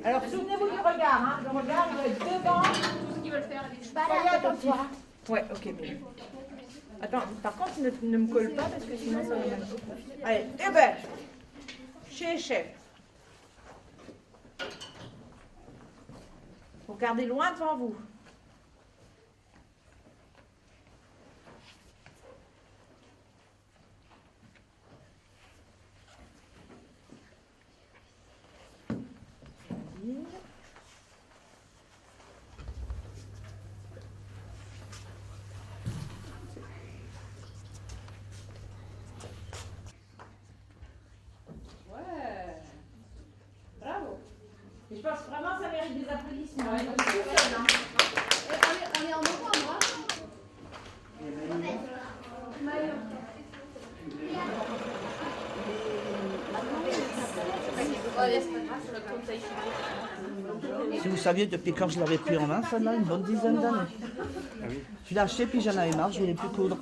Alors souvenez-vous du regard, hein. Le regard, il doit être devant. Tout ce qu'ils veulent faire. Soyez attentifs. Ouais, ok. Mais... Attends, par contre, ne me colle pas parce que sinon ça va mal. Allez, début. Chef. Regardez loin devant vous. Et je pense vraiment que ça mérite des applaudissements. On est en novembre. Si vous saviez, depuis quand je l'avais pris en main, ça a une bonne dizaine d'années. Je l'ai acheté, puis j'en avais marre, je voulais plus coudre.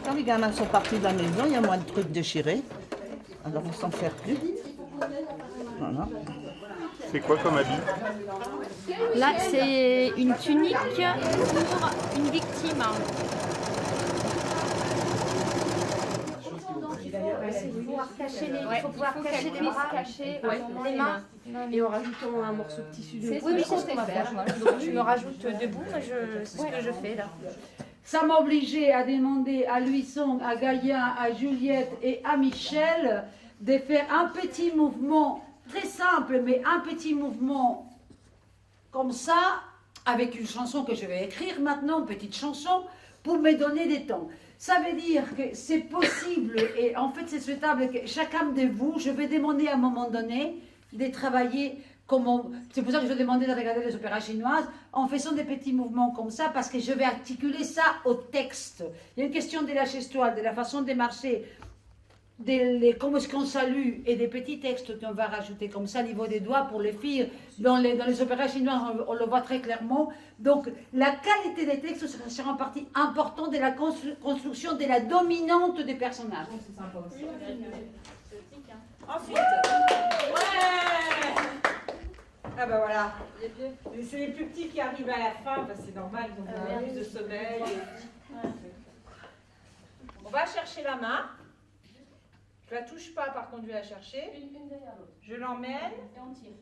Quand les gamins sont partis de la maison, il y a moins de trucs déchirés. Alors on s'en sert plus. Voilà. C'est quoi comme habit? Là, c'est une tunique pour une victime. Il faut pouvoir cacher les bras, cacher les mains. Et en rajoutant un morceau de tissu de... Oui, c'est ce qu'on va faire. Donc je me rajoute debout, c'est ce que je fais là. Ça m'a obligé à demander à Louison, à Gaïa, à Juliette et à Michel de faire un petit mouvement très simple, mais un petit mouvement comme ça, avec une chanson que je vais écrire maintenant, une petite chanson, pour me donner des temps. Ça veut dire que c'est possible, et en fait c'est souhaitable que chacun de vous, je vais demander à un moment donné de travailler comme c'est pour ça que je demandais de regarder les opéras chinoises en faisant des petits mouvements comme ça, parce que je vais articuler ça au texte. Il y a une question de la gestuelle, de la façon de marcher, comment est-ce qu'on salue, et des petits textes qu'on va rajouter comme ça au niveau des doigts pour les filles. Dans les opéras chinois, on le voit très clairement. Donc, la qualité des textes sera une partie importante de la construction de la dominante des personnages. C'est sympa aussi. Ensuite, ouais. Ah ben voilà, c'est les plus petits qui arrivent à la fin, parce que c'est normal, ils ont plus de sommeil. On va chercher la main. Je la touche pas, par contre, je vais la chercher. Une derrière l'autre. Je l'emmène. Et on tire.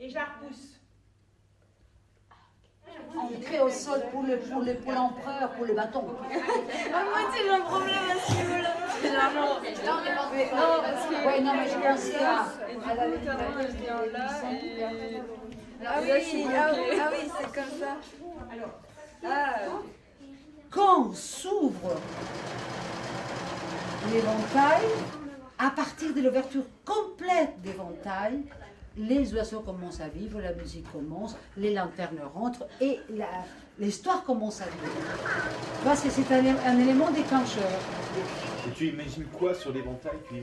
Et je la repousse. On crée au sol pour l'empereur, pour le bâton. Moi, c'est un problème à ce niveau-là. C'est l'argent. Ouais, non, mais je pensais à la Ah oui, c'est comme ça. Alors, quand on s'ouvre l'éventail, à partir de l'ouverture complète d'éventail, les oiseaux commencent à vivre, la musique commence, les lanternes rentrent et l'histoire commence à vivre. Parce que c'est un élément déclencheur. Et tu imagines quoi sur l'éventail? Tu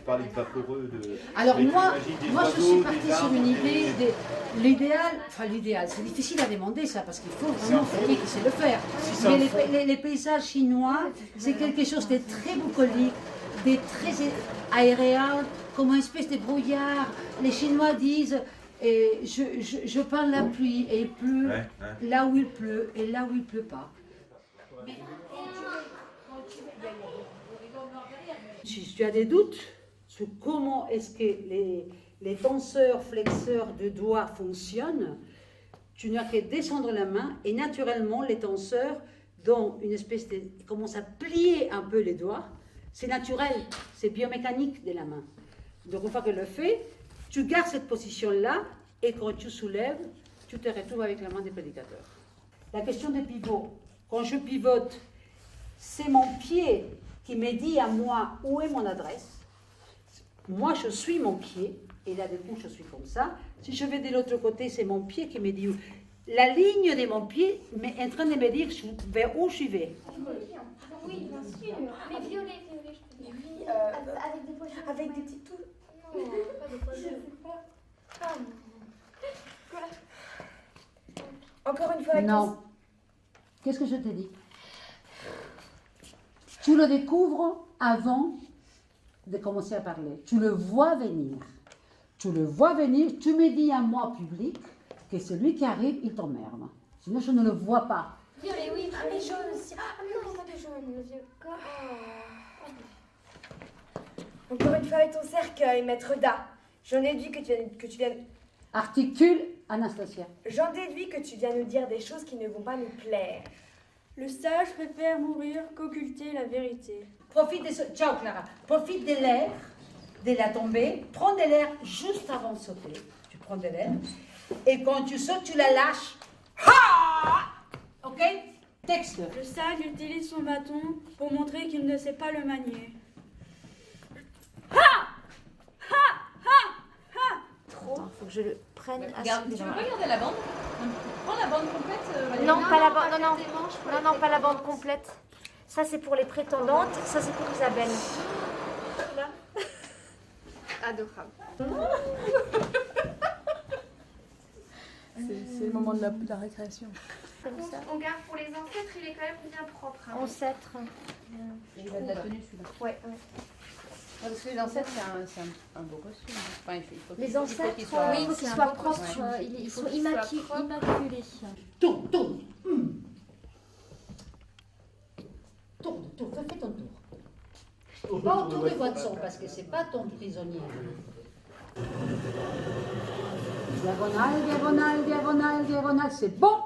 parlais de vaporeux, de... Alors mais moi oiseaux, je suis partie des sur arbres, une idée, l'idéal, c'est difficile à demander ça, parce qu'il faut vraiment quelqu'un qui sait le faire. Mais les paysages chinois, c'est quelque chose de très bucolique, de très aérien, comme une espèce de brouillard. Les Chinois disent, je peins la pluie, et il pleut là où il pleut, et là où il ne pleut pas. Si tu as des doutes sur comment est-ce que les tenseurs, flexeurs de doigts fonctionnent, tu n'as qu'à descendre la main et naturellement les tenseurs dont une espèce de... commencent à plier un peu les doigts. C'est naturel, c'est biomécanique de la main. Donc une fois que le fait, tu gardes cette position-là et quand tu soulèves, tu te retrouves avec la main des prédicateurs. La question des pivots. Quand je pivote, c'est mon pied qui me dit à moi où est mon adresse. Moi, je suis mon pied, et là, du coup, je suis comme ça. Si je vais de l'autre côté, c'est mon pied qui me dit où. La ligne de mon pied est en train de me dire vers où je vais. Oui, bien sûr. Mais violet, je peux dire. Avec des poissons. Avec des petits tout. Non, pas des poissons. Je sais pas. Ah non. Quoi? Encore une fois. Non. Qu'est-ce que je te dis? Tu le découvres avant de commencer à parler. Tu le vois venir. Tu le vois venir, tu me dis à moi, public, que celui qui arrive, il t'emmerde. Sinon, je ne le vois pas. Violet, oui, mais jaune aussi. Ah non, pas de jaune, le vieux corps. Encore une fois avec ton cercueil, maître Da. J'en déduis que tu viens... Articule, Anastasia. J'en déduis que tu viens nous dire des choses qui ne vont pas nous plaire. Le sage préfère mourir qu'occulter la vérité. Profite de ce... Ciao, Clara. Profite de l'air, de la tombée. Prends de l'air juste avant de sauter. Tu prends de l'air. Et quand tu sautes, tu la lâches. Ha! Ok? Texte. Le sage utilise son bâton pour montrer qu'il ne sait pas le manier. Attends, faut que je le prenne assez Regarde, tu bien. veux regarder la bande? Prends la bande complète. Valérie. Non, pas la bande, non, pas la bande complète. Ça, c'est pour les prétendantes, ça, c'est pour Isabelle. Adorable. C'est le moment de la récréation. Comme ça. On garde pour les ancêtres, il est quand même bien propre. Hein. Ancêtre. Il a de la tenue celui-là. Ouais. Parce que les ancêtres, c'est un beau costume. Enfin, il faut Les il faut ancêtres, qu'ils soient- il faut qu'ils soient propres, ils sont immaculés. Tourne. Tourne, fais ton tour. Pas autour de Watson, parce que c'est pas ton prisonnier. Diagonale, c'est bon.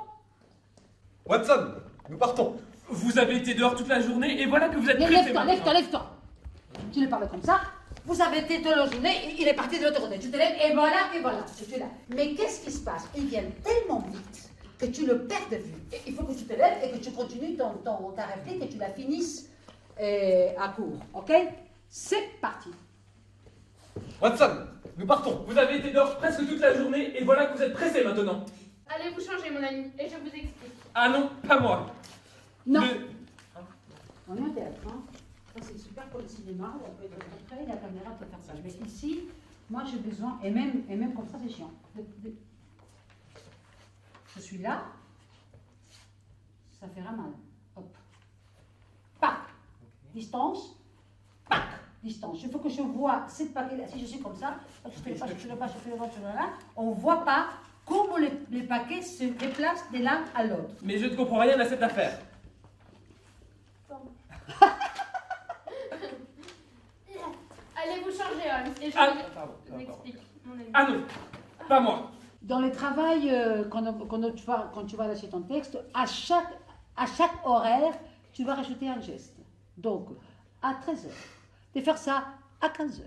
Watson, nous partons. Vous avez été dehors toute la journée et voilà que vous êtes Mais pressé lève-toi. Tu ne parles comme ça. Vous avez été toute la journée, il est parti de l'autre côté. Tu te lèves et voilà, je suis là. Mais qu'est-ce qui se passe? Il vient tellement vite que tu le perds de vue. Et il faut que tu te lèves et que tu continues ta réplique et tu la finisses à court. Ok? C'est parti. Watson, nous partons. Vous avez été dehors presque toute la journée et voilà que vous êtes pressé maintenant. Allez vous changer, mon ami, et je vous explique. Ah non, pas moi. Non. Le- On est au théâtre, hein. Ça, c'est super pour le cinéma, on peut être très près, la caméra peut faire ça. Mais ici, moi j'ai besoin, et même comme ça c'est chiant. Je suis là, ça fera mal. Hop. Pac. Distance. Pac. Distance. Il faut que je vois cette paquet-là. Si je suis comme ça, je fais le pas, je fais le pas, je fais le pas, je fais le pas, on ne voit pas comment les paquets se déplacent de l'un à l'autre. Mais je ne comprends rien à cette affaire. Allez vous changer, Holmes, et je Ah, vous explique, mon ami. Ah non, pas moi. Dans le travail, quand tu vas lâcher ton texte, à chaque horaire, tu vas rajouter un geste. Donc, à 13h, de faire ça à 15h,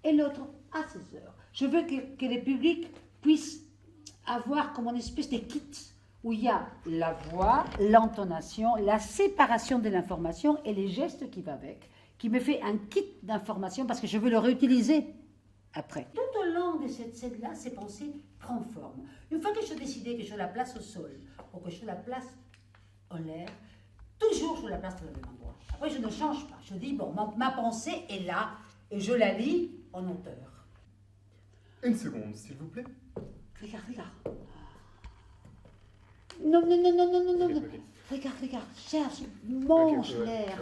et l'autre à 16h. Je veux que le public puisse avoir comme une espèce de kit où il y a la voix, l'intonation, la séparation de l'information et les gestes qui vont avec, qui me fait un kit d'information parce que je veux le réutiliser après. Tout au long de cette scène-là, ces pensées prennent forme. Une fois que je décidais que je la place au sol ou que je la place en l'air, toujours je la place dans le même endroit. Après, je ne change pas. Je dis, bon, ma pensée est là et je la lis en hauteur. Une seconde, s'il vous plaît. Regarde. Non. Regarde, cherche, mange l'air.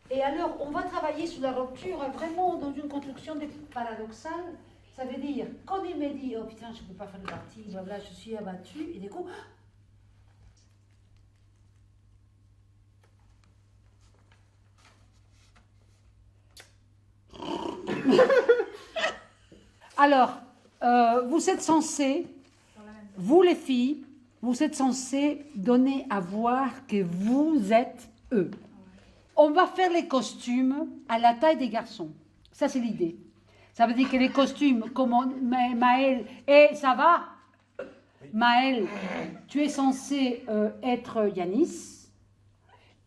Et alors, on va travailler sur la rupture vraiment dans une construction paradoxale. Ça veut dire, quand il me dit, oh putain, je ne peux pas faire de partie, blabla, je suis abattu, et du coup, alors, vous êtes censés, vous les filles, vous êtes censés donner à voir que vous êtes eux. On va faire les costumes à la taille des garçons. Ça, c'est l'idée. Ça veut dire que les costumes, comme Maëlle, et ça va Maëlle, tu es censé être Yanis,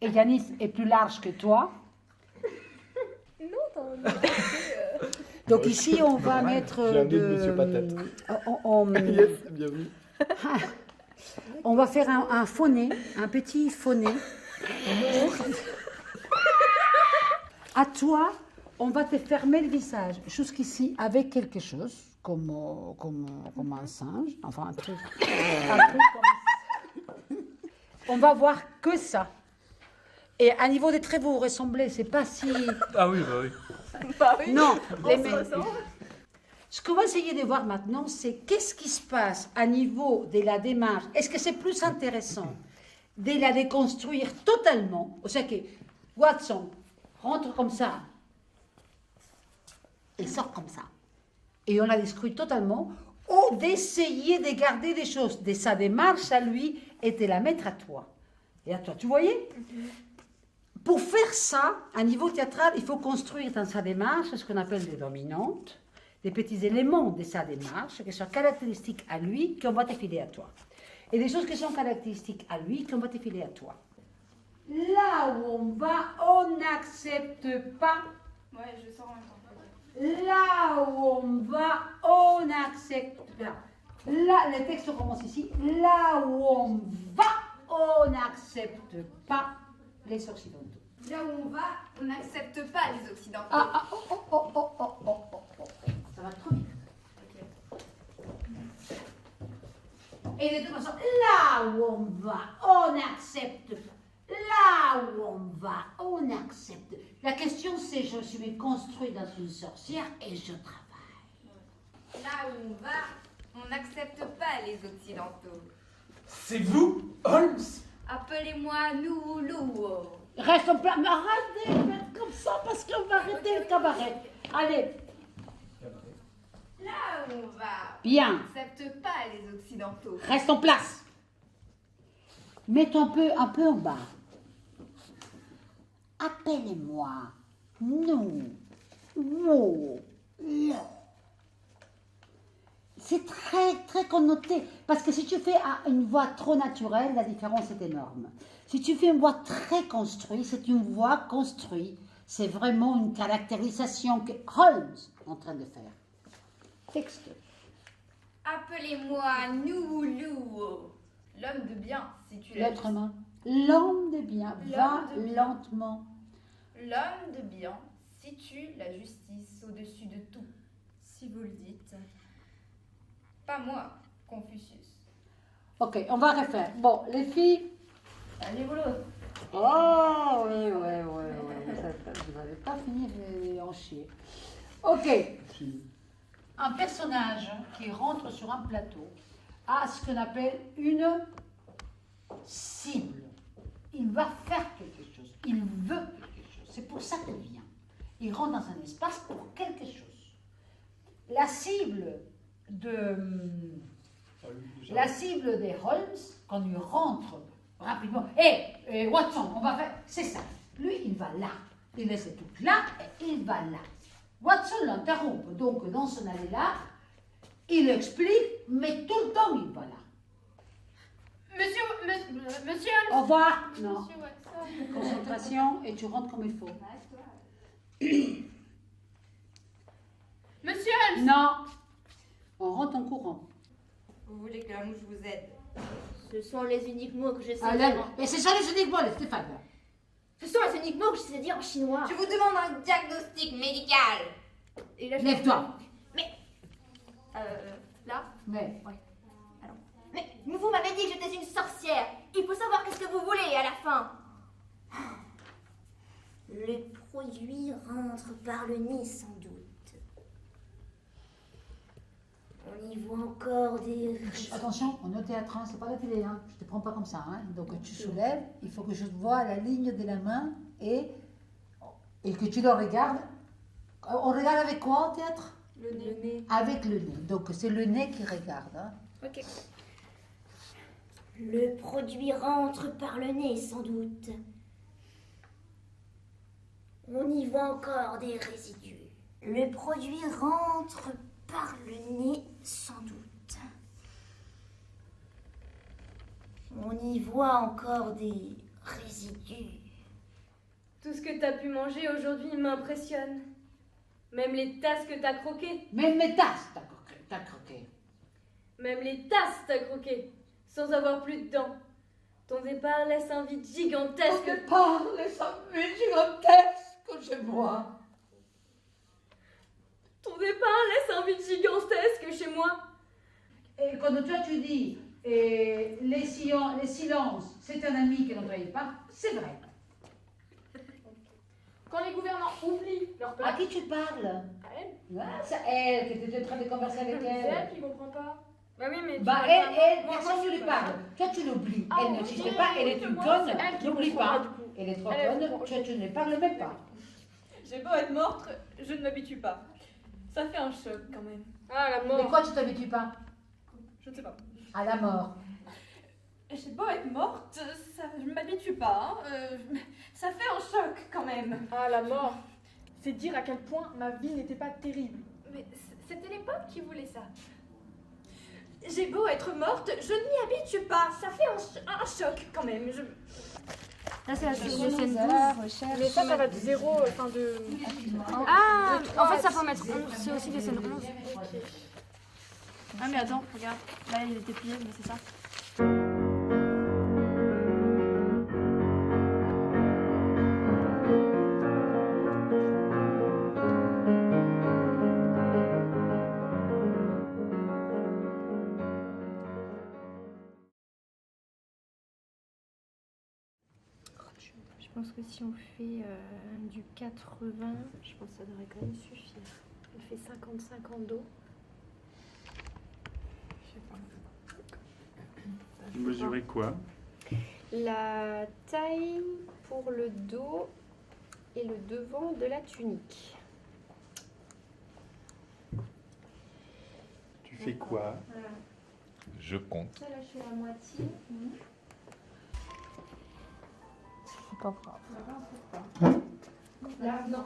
et Yanis est plus large que toi. Donc ici, on va mettre J'ai un doute, monsieur Patate. Yes, bienvenue. On va faire un fauné, un petit fauné. À toi, on va te fermer le visage jusqu'ici avec quelque chose, comme un singe, enfin un truc comme... On va voir que ça. Et à niveau des traits, vous vous ressemblez, c'est pas si... Ah oui, bah oui. Bah oui, Non, on se ressemble. ce qu'on va essayer de voir maintenant, c'est qu'est-ce qui se passe à niveau de la démarche. Est-ce que c'est plus intéressant de la déconstruire totalement? O sea que Watson rentre comme ça, il sort comme ça, et on la détruit totalement, ou d'essayer de garder des choses de sa démarche à lui et de la mettre à toi. Et à toi, tu voyais? Pour faire ça, à niveau théâtral, il faut construire dans sa démarche ce qu'on appelle des dominantes, des petits éléments de sa démarche qui sont caractéristiques à lui, qu'on va te filer à toi. Et des choses qui sont caractéristiques à lui, qu'on va te filer à toi. Là où on va, on n'accepte pas. Ouais, je sors en même temps. Là où on va, on accepte. Là, le texte commence ici. Là où on va, on n'accepte pas les Occidentaux. Là où on va, on n'accepte pas les Occidentaux. Ça va trop vite. Et de toute façon, là où on va, on accepte. Là où on va, on accepte. La question c'est, je suis construit dans une sorcière et je travaille. Là où on va, on n'accepte pas les Occidentaux. C'est vous, Holmes? Appelez-moi Loulou. Reste en place, mais arrêtez de faire comme ça parce qu'on va arrêter le cabaret. Allez, Là où on va, bien, on n'accepte pas les Occidentaux. reste en place. Mets-toi un peu en bas. Appelez-moi, nous, vous, le. C'est très, très connoté. Parce que si tu fais une voix trop naturelle, la différence est énorme. Si tu fais une voix très construite, c'est une voix construite. C'est vraiment une caractérisation que Holmes est en train de faire. Texte. Appelez-moi Loulou. L'homme de bien, si tu l'as. L'être humain. L'homme de bien va L'homme de bien. lentement. L'homme de bien situe la justice au-dessus de tout. Si vous le dites. Pas moi, Confucius. Ok, on va refaire. Bon, les filles. Allez, boulot. Oh, oui. Vous n'avez pas fini de en chier. Ok. Un personnage qui rentre sur un plateau a ce qu'on appelle une cible. Il va faire quelque chose. Il veut quelque chose. C'est pour ça qu'il vient. Il rentre dans un espace pour quelque chose. La cible de Holmes, quand il rentre rapidement, Watson, on va faire, c'est ça. Lui, il va là. Il laisse tout là et il va là. Watson l'interrompt. Donc, dans son allée là, il explique, mais tout le temps, il va là. Monsieur Au revoir. Non. Monsieur Watson. Concentration et tu rentres comme il faut. Monsieur Holmes. Non. On rentre en courant. Vous voulez que la mouche vous aide? Ce sont les uniques mots que je sais Allez, dire. et c'est ça les uniques mots, Stéphane. Ce sont les uniques mots que je sais dire en chinois. Je vous demande un diagnostic médical. Et là, je- Lève-toi. Là. Mais, Mais vous m'avez dit que j'étais une sorcière. Il faut savoir qu'est-ce que vous voulez à la fin. Le produit rentre par le nez sans doute. On y voit encore des... attention, on est au théâtre, hein, c'est pas la télé, hein. Je te prends pas comme ça. Hein. Donc tu soulèves, il faut que je vois la ligne de la main et que tu le regardes. On regarde avec quoi au théâtre? Le nez. Avec le nez. Donc c'est le nez qui regarde. Hein. Ok. Le produit rentre par le nez sans doute. On y voit encore des résidus. Le produit rentre par le nez sans doute. On y voit encore des résidus. Tout ce que t'as pu manger aujourd'hui m'impressionne. Même les tasses que t'as croquées. Même mes tasses, t'as croqué. Même les tasses t'as croquées. Sans avoir plus de dents. Ton départ laisse un vide gigantesque. On parle, ça fait gigantesque chez moi. Ton départ laisse un vide gigantesque chez moi. Et quand toi tu dis les silences, c'est un ami qui n'en trahit pas, c'est vrai. Quand les gouvernants oublie leur À place. qui tu parles? À elle. Ah, c'est elle que tu étais en train de converser avec C'est elle. elle qui comprend pas. Bah oui, mais. Bah, tu elle, vois, moi, personne je ne lui sais parle. pas. Toi, tu l'oublies. Ah, Elle oui, n'existe oui, pas, elle oui, est une moi, conne. c'est elle qui N'oublie comprend pas. du coup. Elle est trop Elle conne, comprend. tu ne lui parles même pas. J'ai beau être morte, je ne m'habitue pas. Ça fait un choc quand même. Ah, la Mais mort. quoi, tu t'habitues pas? Je ne sais pas. À la mort. J'ai beau être morte, ça, je ne m'habitue pas. Hein. Ça fait un choc quand même. Ah, la mort. C'est dire à quel point ma vie n'était pas terrible. Mais c'était l'époque qui voulait ça. J'ai beau être morte, je ne m'y habitue pas. Ça fait un choc quand même. Là, c'est la scène 12. Mais ça va de 0, enfin de. Ah, en fait, ça faut mettre 11. C'est aussi des scènes 11. Ah, mais attends, regarde. Là, il était plié, mais c'est ça. Je pense que si on fait du 80, je pense que ça devrait quand même suffire. On fait 55 en dos. Vous mesurez quoi? La taille pour le dos et le devant de la tunique. Tu fais quoi? Je compte. Ça, là, je fais la moitié. Là, non,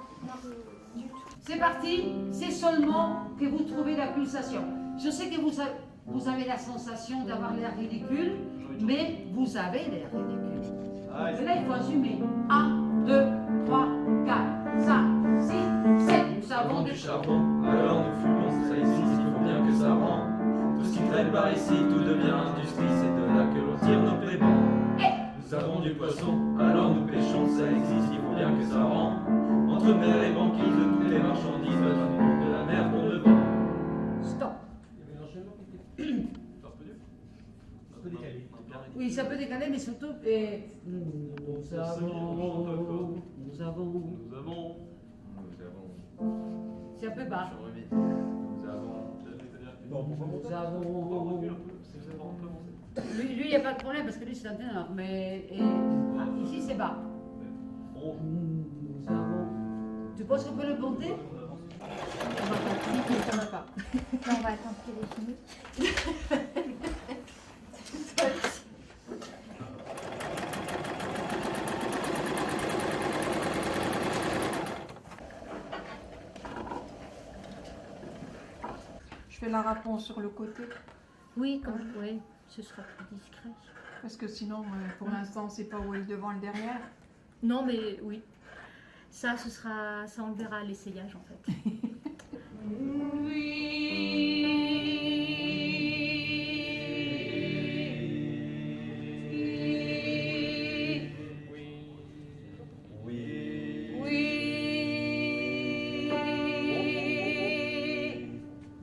du tout. C'est parti, c'est seulement que vous trouvez la pulsation. Je sais que vous avez la sensation d'avoir l'air ridicule, mais vous avez l'air ridicule. Mais là, il faut assumer. 1, 2, 3, 4, 5, 6, 7. Nous avons Du charbon, alors nous fumons, ça ici, il faut bien que ça rend. Tout ce qui traîne par ici, tout devient industrie, c'est de là que l'on tire nos paiements. Nous avons du poisson, alors nous pêchons, ça existe, il faut bien que ça rend. Entre mer et banquise, toutes les marchandises veulent de la mer qu'on le vend. Stop. Oui, ça peut décaler, mais surtout, nous avons. C'est un peu bas. Nous avons. Lui, il n'y a pas de problème parce que lui, c'est un ténor, mais ici, c'est bas. Nous avons. Tu penses qu'on peut le monter? Ça va pas. On va attendre qu'il ait fini. Je fais la réponse sur le côté. Oui, oui, ce sera plus discret. Parce que sinon, pour l'instant, on ne sait pas où est le devant et le derrière. Non, mais oui. Ça, ça on le verra à l'essayage en fait.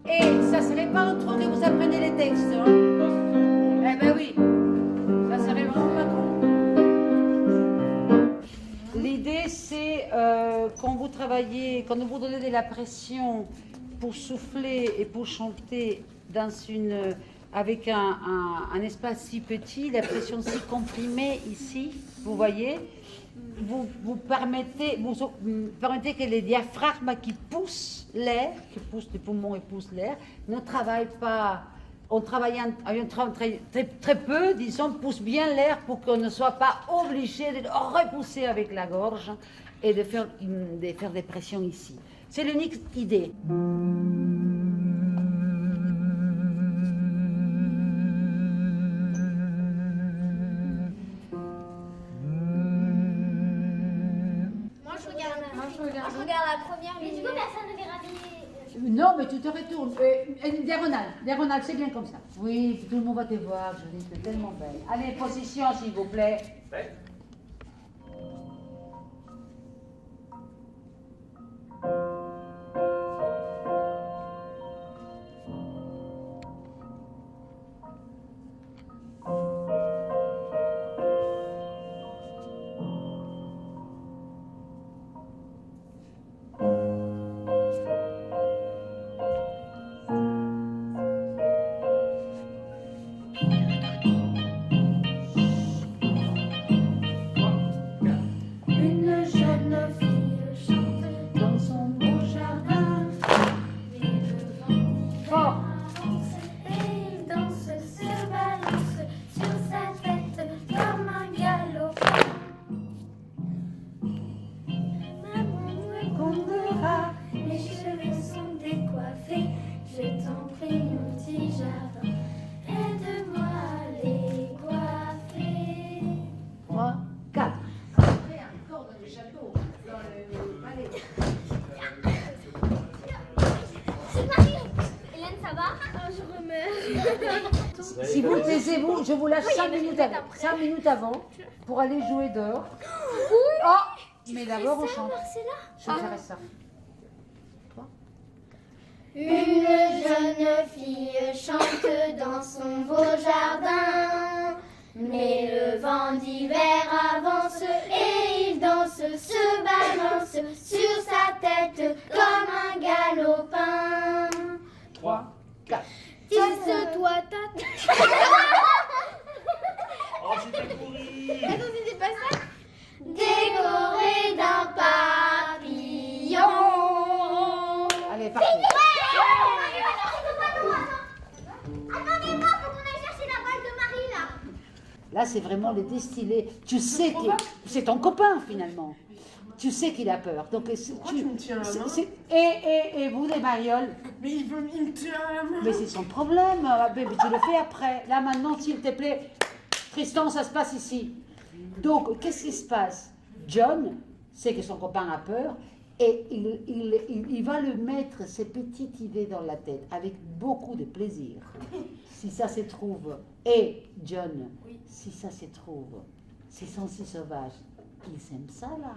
Et ça serait pas trop que vous appreniez les textes, hein? Eh ben oui, ça serait vraiment pas trop. L'idée, c'est quand vous travaillez, quand vous donnez de la pression pour souffler et pour chanter avec un espace si petit, la pression si comprimée ici, vous voyez, vous permettez que les diaphragmes qui poussent l'air, qui poussent les poumons et poussent l'air, ne travaillent pas. On travaille très peu, disons, pousse bien l'air pour qu'on ne soit pas obligé de repousser avec la gorge et de faire des pressions ici. C'est l'unique idée. Moi, je regarde la première. Mais du coup, personne ne verra des. Non, mais tu te retournes. Diagonale, c'est bien comme ça. Oui, tout le monde va te voir, Julie, tu es tellement belle. Allez, position, s'il vous plaît. Ouais. C'est Marie. Hélène, ça va? Je remets. Si vous taisez-vous, je vous lâche 5 minutes avant pour aller jouer dehors. Oh, mais d'abord on chante. Je ferai ça. Une jeune fille chante dans son beau jardin, mais le vent d'hiver avance et il danse, se balance sur sa tête comme un galopin. 3, 4. Tisse-toi ta tête. Oh, c'était pourri. Attends, c'était pas ça? Décoré d'un papillon. Allez, parti. Attendez-moi, faut qu'on aille chercher la balle de Marie là. Là, c'est vraiment les distillés. Tu sais que c'est ton copain finalement. Tu sais qu'il a peur. Donc, Pourquoi tu me tiens la main? Et vous, les marioles? Mais il me tient la main. Mais c'est son problème. Mais tu le fais après. Là, maintenant, s'il te plaît, Tristan, ça se passe ici. Donc, qu'est-ce qui se passe? John sait que son copain a peur et il va le mettre ses petites idées dans la tête avec beaucoup de plaisir. Si ça se trouve. Et John, si ça se trouve, c'est si sauvage. Ils aiment ça là.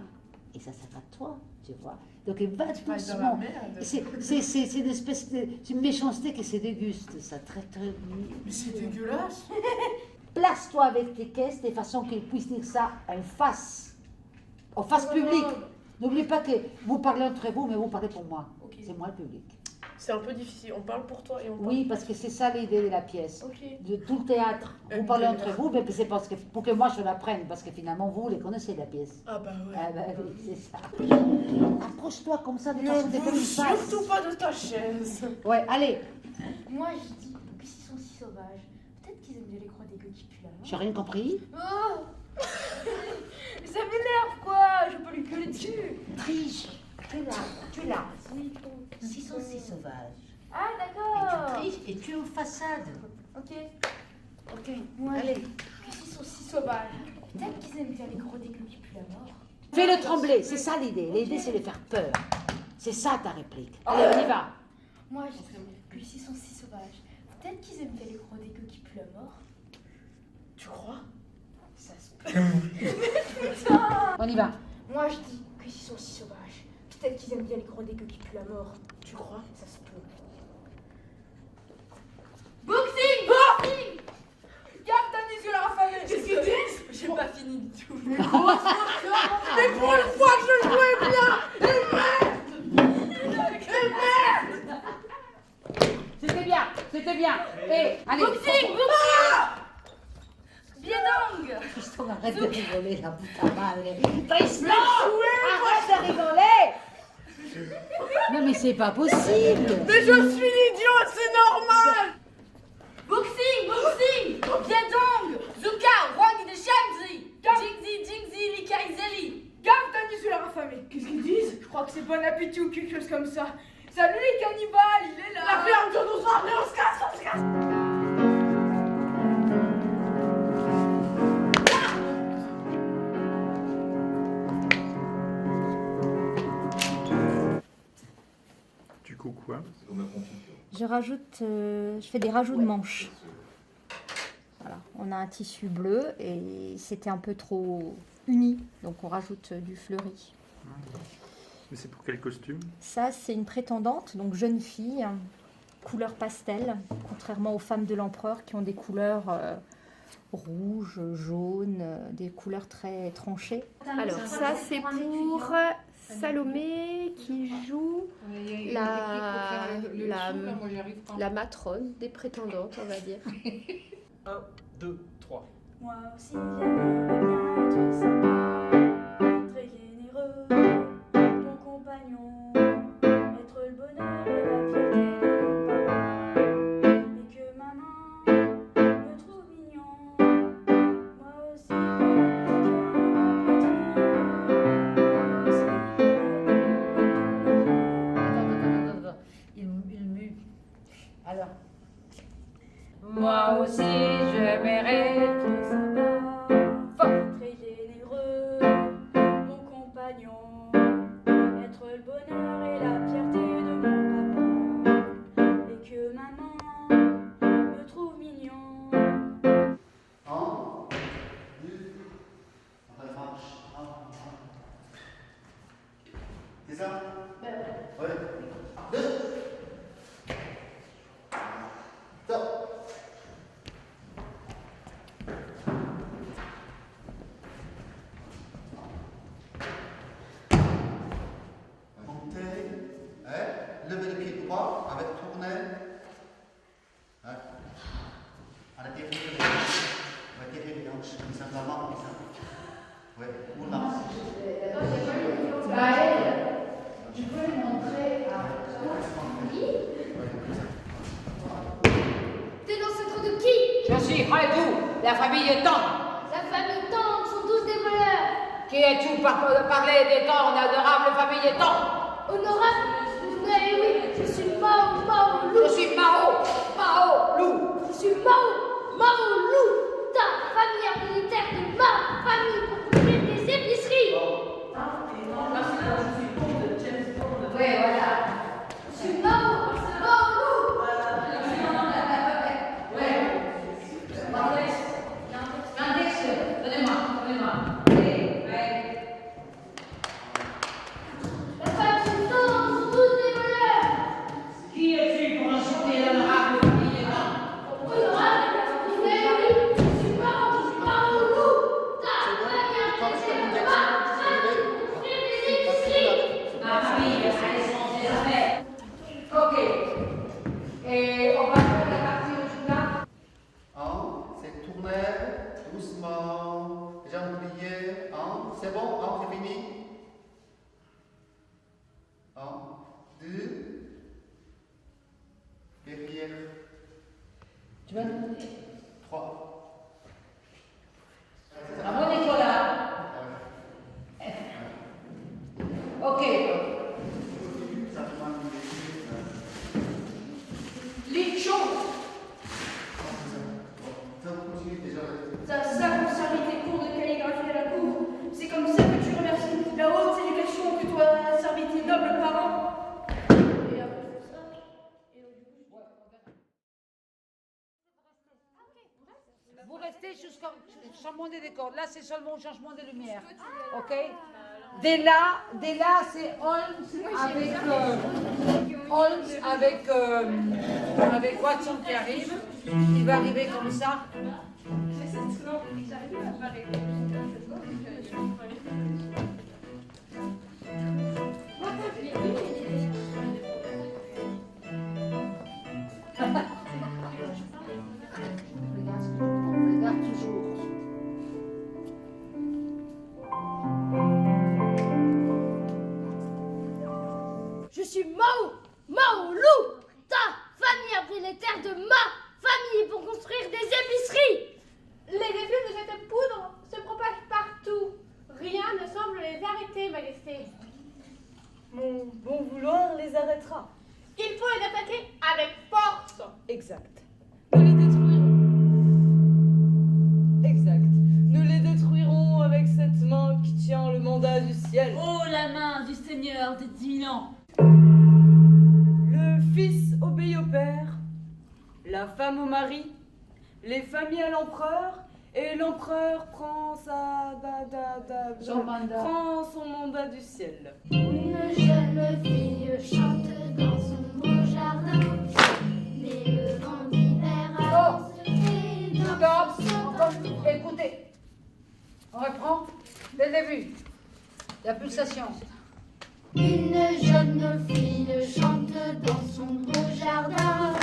Et ça sert à toi, tu vois. Donc il va doucement. C'est une espèce de une méchanceté qui se déguste, ça très très. Mais c'est dégueulasse. Place-toi avec tes caisses de façon qu'ils puissent dire ça en face publique. N'oubliez pas que vous parlez entre vous, mais vous parlez pour moi. Okay. C'est moi le public. C'est un peu difficile. On parle pour toi et on parle. Oui, parce que c'est ça l'idée de la pièce. Okay. De tout le théâtre. Vous parlez entre vous, mais c'est parce que pour que moi je l'apprenne, parce que finalement vous les connaissez la pièce. Ah bah ouais. Ah bah oui, c'est ça. Approche-toi comme ça de façon Ne bouge surtout pas de ta chaise. Ouais, allez. Moi je dis que s'ils sont si sauvages, peut-être qu'ils aiment bien les croix des gueux qui puent la mort. J'ai rien compris. Oh. Ça m'énerve quoi. Je peux lui gueuler dessus. Triche. Tu es là. Oui. S'ils sont si sauvages. Ah Et d'accord. tu triches et tu es aux façades. Ok. Moi, allez. S'ils sont si sauvages, peut-être qu'ils aiment bien les gros des gueux qui puent la mort. Fais-le trembler, c'est ça l'idée. L'idée, c'est de faire peur. C'est ça ta réplique. Allez, on y va. Moi je dis que s'ils sont si sauvages, peut-être qu'ils aiment bien les gros des gueux qui puent la mort. Tu crois? Ça se peut. On y va. Moi je dis que s'ils sont si sauvages, peut-être qu'ils aiment bien les gros des gueux qui puent la mort. Tu crois? Ça se peut. Boxing! Boxing! Garde ta yeux la rafale. Qu'est-ce qu'ils disent? J'ai pas fini du tout. Mais pour une fois que je jouais bien! Et merde! C'était bien. Et allez. Boxing! Biedong! Tristan, arrête de rigoler, la putain madre. Tristan, arrête de rigoler. Non mais c'est pas possible. Mais je suis l'idiot, c'est normal! Boxing! Biedong! Zuka! Wang de Shanzi! Jingzi, Likaizeli! Garde ta nuit sur la affamée. Qu'est-ce qu'ils disent? Je crois que c'est bon appétit ou quelque chose comme ça. Salut les cannibales, il est là! La ferme de nos armées, on se casse! Du coup, quoi? Je fais des rajouts de manches. Voilà, on a un tissu bleu et c'était un peu trop uni, donc on rajoute du fleuri. Mais c'est pour quel costume? Ça, c'est une prétendante, donc jeune fille, couleur pastel, contrairement aux femmes de l'empereur qui ont des couleurs rouges, jaunes, des couleurs très tranchées. Alors, ça, c'est pour Salomé qui joue la matrone des prétendantes, on va dire. 1, 2, 3. Moi aussi, j'aimerais bien être sympa, très généreux, ton compagnon, être le bonheur et la fierté de papa, et que maman me trouve mignon. Moi aussi, Attends. Il mue. Alors. Moi aussi, j'aimerais être très généreux, être le bonheur et la fierté de mon papa, et que maman me trouve mignon. C'est ça? Ouais. 2. Stop. Montez. Levez le pied droit avec tournée. Arrêtez les hanches. Arrêtez les hanches. Comme ça, vraiment, comme ça. Ouais, ou là. Tu peux lui montrer T'es l'ancêtre de qui? Je suis Haïdou, la famille Tang. La famille Tang sont tous des voleurs. Qui es-tu pour parler des Tang, l'adorable famille Tang? Honorable? Mais oui, je suis Mao, Mao Lou. Je suis Mao, Mao Lou. Je suis Mao, Mao Lou. Ta famille militaire de ma famille pour construire des épiceries. Oui, voilà. Je suis Mao, Mao Lou. L'index, donnez-moi. La famille Tang sont tous des voleurs. Qui es-tu pour insulter l'honorable famille Tang? Honorable? Mais oui, je suis Mao, Mao Lou. Ta famille militaire de ma famille pour construire des épiceries. Ma famille, allez changer les affaires. Ok. Et on va faire la partie où tu l'as. C'est tourner doucement. Jambes pliées. C'est bon, c'est fini. 1, 2. Derrière. Tu vas nous 3. Bravo Nicolas. Ok. Lichon. Ça concerne tes cours de calligraphie à la cour. C'est comme ça que tu remercies la haute éducation que toi servi tes nobles parents. Et après ça. Vous restez jusqu'au changement des décors. Là, c'est seulement au changement de lumière. Ok. Dès là, c'est avec Watson qui arrive. Il va arriver comme ça. Regarde toujours. Je suis Mao, Mao Lou. Ta famille a pris les terres de ma famille pour construire des épiceries. Les effets de cette poudre se propagent partout. Rien ne semble les arrêter, Majesté. Mon bon vouloir les arrêtera. Il faut les attaquer avec force. Exact. Nous les détruirons. Exact. Nous les détruirons avec cette main qui tient le mandat du ciel. Oh, la main du Seigneur des 10 000 ans. Le fils obéit au père, la femme au mari, les familles à l'empereur, et l'empereur prend prend son mandat du ciel. Une jeune fille chante dans son beau jardin, mais le vent d'hiver avance et dans Stop. Écoutez. On reprend dès le début. La pulsation. Une jeune fille chante dans son beau jardin.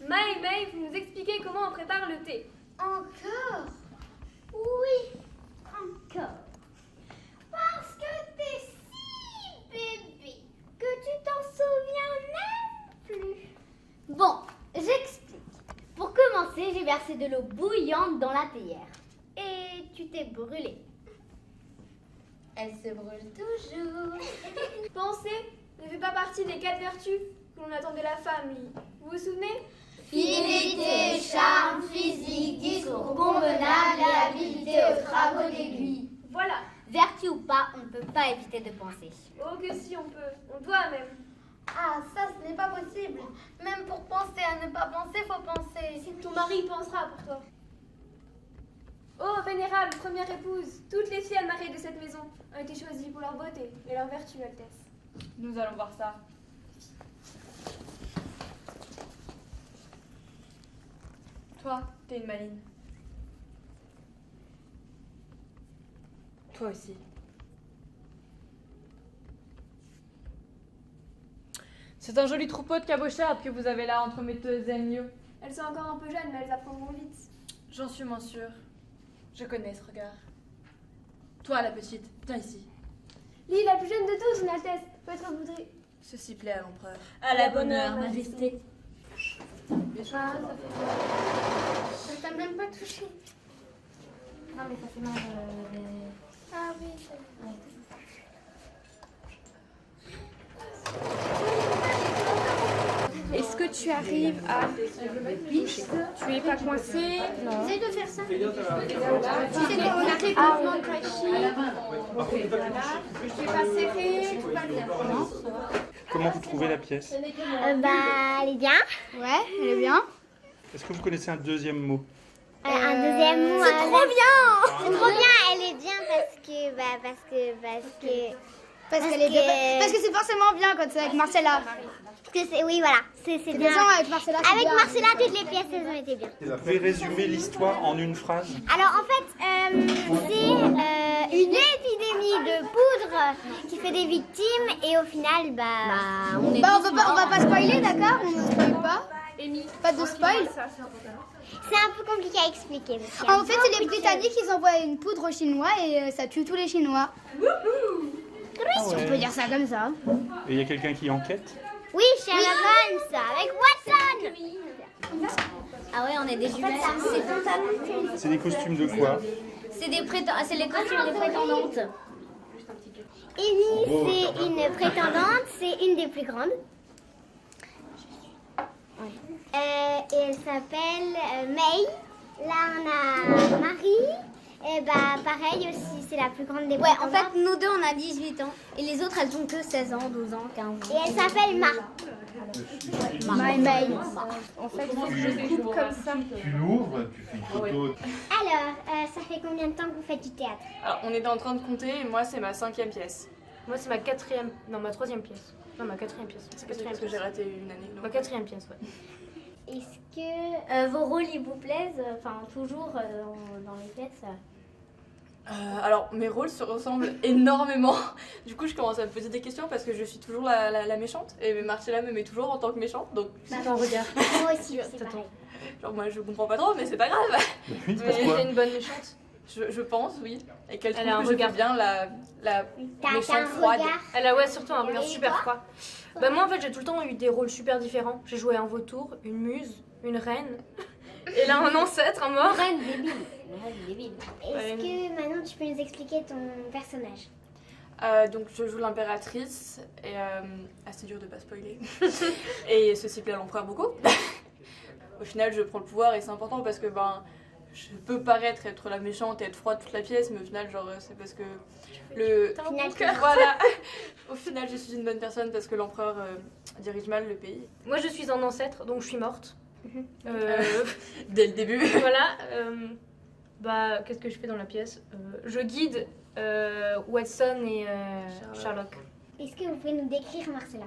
May, vous nous expliquez comment on prépare le thé. Encore? Oui, encore. Parce que t'es si bébé que tu t'en souviens même plus. Bon, j'explique. Pour commencer, j'ai versé de l'eau bouillante dans la théière. Et tu t'es brûlée. Elle se brûle toujours. Pensez ne fait pas partie des 4 vertus que l'on attend de la femme. Vous vous souvenez? Fidélité, charme, physique, discours convenable et habileté aux travaux d'aiguille. Voilà. Vertu ou pas, on ne peut pas éviter de penser. Oh que si, on peut. On doit même. Ah, ça, ce n'est pas possible. Même pour penser à ne pas penser, faut penser. Ton mari pensera pour toi. Oh, vénérable, première épouse, toutes les filles mariées de cette maison ont été choisies pour leur beauté et leur vertu, Altesse. Nous allons voir ça. Toi, t'es une maline. Toi aussi. C'est un joli troupeau de cabochards que vous avez là entre mes deux agneaux. Elles sont encore un peu jeunes, mais elles apprendront vite. J'en suis moins sûre. Je connais ce regard. Toi, la petite, viens ici. Lie, la plus jeune de tous, une Altesse, peut être voudrée. Ceci plaît à l'empereur. À la bonne heure, Majesté. Ça t'a même pas touché. Non, mais ça fait mal. Ah oui, c'est vrai. Est-ce que tu arrives à toucher? Tu es pas coincé? Non. Essaye de faire ça. Tu sais qu'on a fait mouvement de tai chi. Tu es pas serré, tout va bien. Comment vous trouvez la pièce? Elle est bien. Ouais, elle est bien. Est-ce que vous connaissez un deuxième mot? Un deuxième mot. C'est trop bien. C'est trop bien. Elle est bien parce que c'est forcément bien quand c'est avec Marcella. Oui, voilà. C'est bien. Avec Marcella, avec Marcella, toutes les pièces, elles ont été bien. Vous pouvez résumer l'histoire en une phrase? Alors en fait, c'est une épidémie de poudre qui fait des victimes et au final, on va pas spoiler, d'accord? On ne spoil pas. Pas de spoil. C'est un peu compliqué à expliquer. En fait, c'est les Britanniques, ils envoient une poudre aux Chinois et ça tue tous les Chinois. Si on peut dire ça comme ça. Et il y a quelqu'un qui enquête? Oui, Sherlock Holmes, avec Watson. Ah ouais, on est des jumelles. C'est des costumes de quoi? C'est les costumes des prétendantes. Amy, c'est une prétendante, c'est une des plus grandes. Et elle s'appelle May. Là, on a Marie. Et pareil aussi, c'est la plus grande des prétendantes. Ouais, en fait, nous deux, on a 18 ans. Et les autres, elles ont que 16 ans, 12 ans, 15 ans. Et elle s'appelle May. En fait, il faut que je coupe comme ça. Tu l'ouvres, tu fais une photo. Alors, ça fait combien de temps que vous faites du théâtre? Alors, on est en train de compter et moi, c'est ma 5e pièce. Moi, c'est ma 4e. Non, ma 3e pièce. Non, ma 4e pièce. C'est parce que j'ai raté une année. Ma 4e pièce, ouais. Est-ce que vos rôles, ils vous plaisent? Enfin, toujours dans les pièces Alors, mes rôles se ressemblent énormément. Du coup, je commence à me poser des questions parce que je suis toujours la méchante. Et Marcella me met toujours en tant que méchante. Donc, c'est ton regard. Moi aussi, c'est pareil. Genre, moi, je comprends pas trop, mais c'est pas grave. Oui, mais pourquoi? c'est une bonne méchante. Je pense, oui. Et qu'elle trouve a un que regard je fais bien la méchante froide. Elle a surtout un regard super froid. Moi, en fait, j'ai tout le temps eu des rôles super différents. J'ai joué un vautour, une muse, une reine. Et là, un ancêtre, un mort. Reine débile. Est-ce que maintenant tu peux nous expliquer ton personnage? Donc je joue l'impératrice et assez dur de pas spoiler. Et ceci plaît à l'empereur beaucoup. Au final, je prends le pouvoir et c'est important parce que je peux paraître être la méchante et être froide toute la pièce, mais au final, c'est parce que voilà. Au final, je suis une bonne personne parce que l'empereur dirige mal le pays. Moi, je suis un ancêtre, donc je suis morte. Dès le début. Voilà. Qu'est-ce que je fais dans la pièce? Je guide Watson et Sherlock. Est-ce que vous pouvez nous décrire Marcella?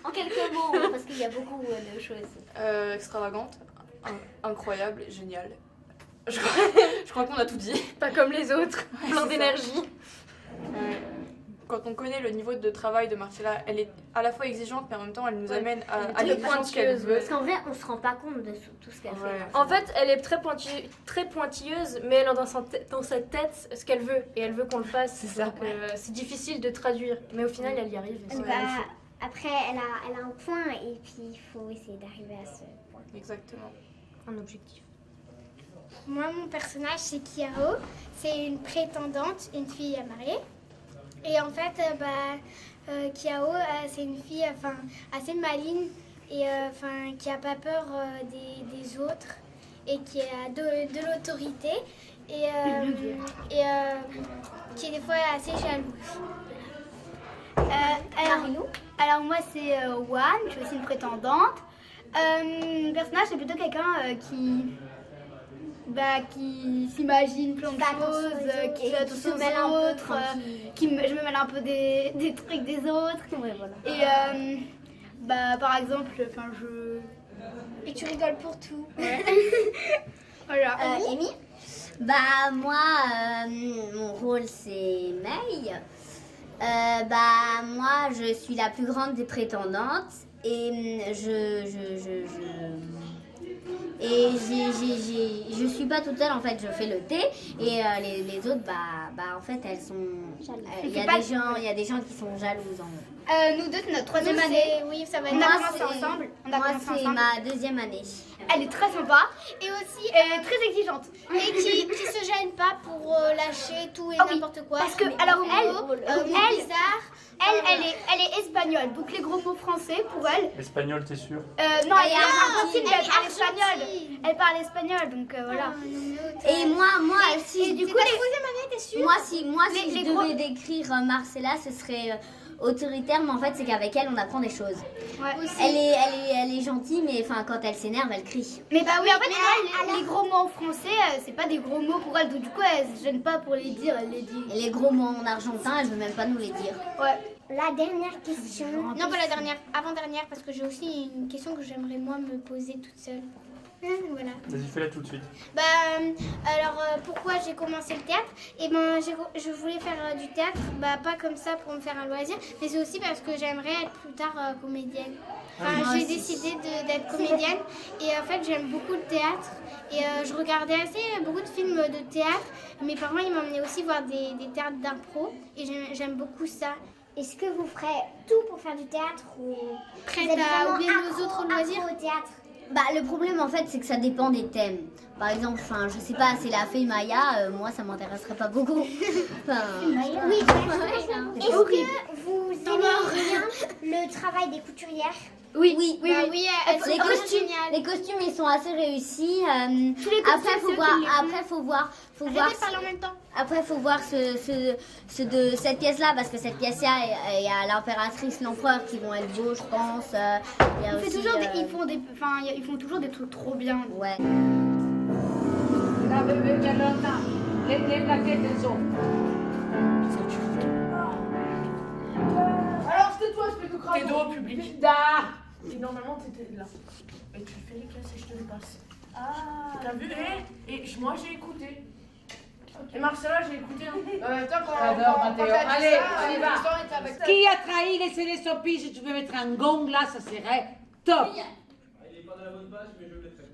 En quelques mots, parce qu'il y a beaucoup de choses. Extravagante, incroyable, géniale. Je crois qu'on a tout dit. Pas comme les autres, plein d'énergie. Quand on connaît le niveau de travail de Marcella, elle est à la fois exigeante, mais en même temps, elle nous amène à aller prendre ce qu'elle veut. Parce qu'en vrai, on se rend pas compte de tout ce qu'elle fait. En fait, elle est très pointilleuse, mais elle a dans sa tête ce qu'elle veut. Et elle veut qu'on le fasse. C'est ça. C'est difficile de traduire. Mais au final, elle y arrive. Après, elle a un point, et puis il faut essayer d'arriver à ce point. Exactement. Un objectif. Moi, mon personnage, c'est Kiaro. C'est une prétendante, une fille à marier. Et en fait, Kiao, c'est une fille assez maligne et qui a pas peur des autres et qui a de l'autorité. et qui est des fois assez jalouse. Alors moi c'est Wan, je suis aussi une prétendante. Mon personnage c'est plutôt quelqu'un qui s'imagine plein de choses, qui fait attention aux autres, je me mêle un peu des trucs des autres. Ouais, voilà. Et par exemple, je... Et tu rigoles pour tout. Ouais. Voilà. Amy ? Moi, mon rôle c'est May. Moi, je suis la plus grande des prétendantes et je suis pas toute seule en fait, je fais le thé et les autres en fait elles sont il y a des gens qui sont jalouses en eux. Nous deux c'est notre 3e année. Oui, ça va être ensemble. Moi c'est ma 2e année. Elle est très sympa et aussi très exigeante et qui se gêne pas pour lâcher tout et n'importe quoi. Parce que elle est espagnole, donc les gros mots français pour elle. Espagnol, t'es sûr? Non, elle est argentine, elle parle espagnol. Elle parle espagnol, donc voilà. Et moi si et du coup, la 3e année, t'es sûre? Moi si je devais décrire Marcella, ce serait autoritaire, mais en fait c'est qu'avec elle on apprend des choses. Ouais. Elle est gentille, mais quand elle s'énerve elle crie. Mais en fait les gros mots en français c'est pas des gros mots pour elle, donc du coup elle se gêne pas pour les dire, elle les dit. Et les gros mots en argentin elle veut même pas nous les dire. Ouais. La dernière question. Non, pas la dernière, avant-dernière, parce que j'ai aussi une question que j'aimerais moi me poser toute seule. Voilà. Vas-y, fais-la tout de suite. Pourquoi j'ai commencé le théâtre? Je voulais faire du théâtre, pas comme ça pour me faire un loisir, mais c'est aussi parce que j'aimerais être plus tard comédienne. J'ai décidé d'être comédienne et en fait j'aime beaucoup le théâtre et je regardais beaucoup de films de théâtre. Mes parents ils m'emmenaient aussi voir des théâtres d'impro et j'aime beaucoup ça. Est-ce que vous ferez tout pour faire du théâtre ou prête à oublier nos autres loisirs au théâtre? Le problème en fait c'est que ça dépend des thèmes. Par exemple, je sais pas, c'est la fée Maya, moi ça m'intéresserait pas beaucoup. Oui, est-ce que vous aimez bien le travail des couturières? Oui. Les costumes ils sont assez réussis. Après faut voir cette pièce là parce que cette pièce là il y a l'impératrice, l'empereur qui vont être beaux je pense. Ils font toujours des trucs trop bien. Ouais. Alors c'est toi, je fais tout cramer. T'es dos au public. Et normalement t'étais là. Et tu fais les caisses et je te les passe. Ah. T'as vu? Moi j'ai écouté. Et Marcella j'ai écouté. J'adore Mathéo. Allez, on y va. Qui a trahi les Célestopis? Si tu peux mettre un gong là, ça serait top. Il est pas dans la bonne page, mais je le ferai.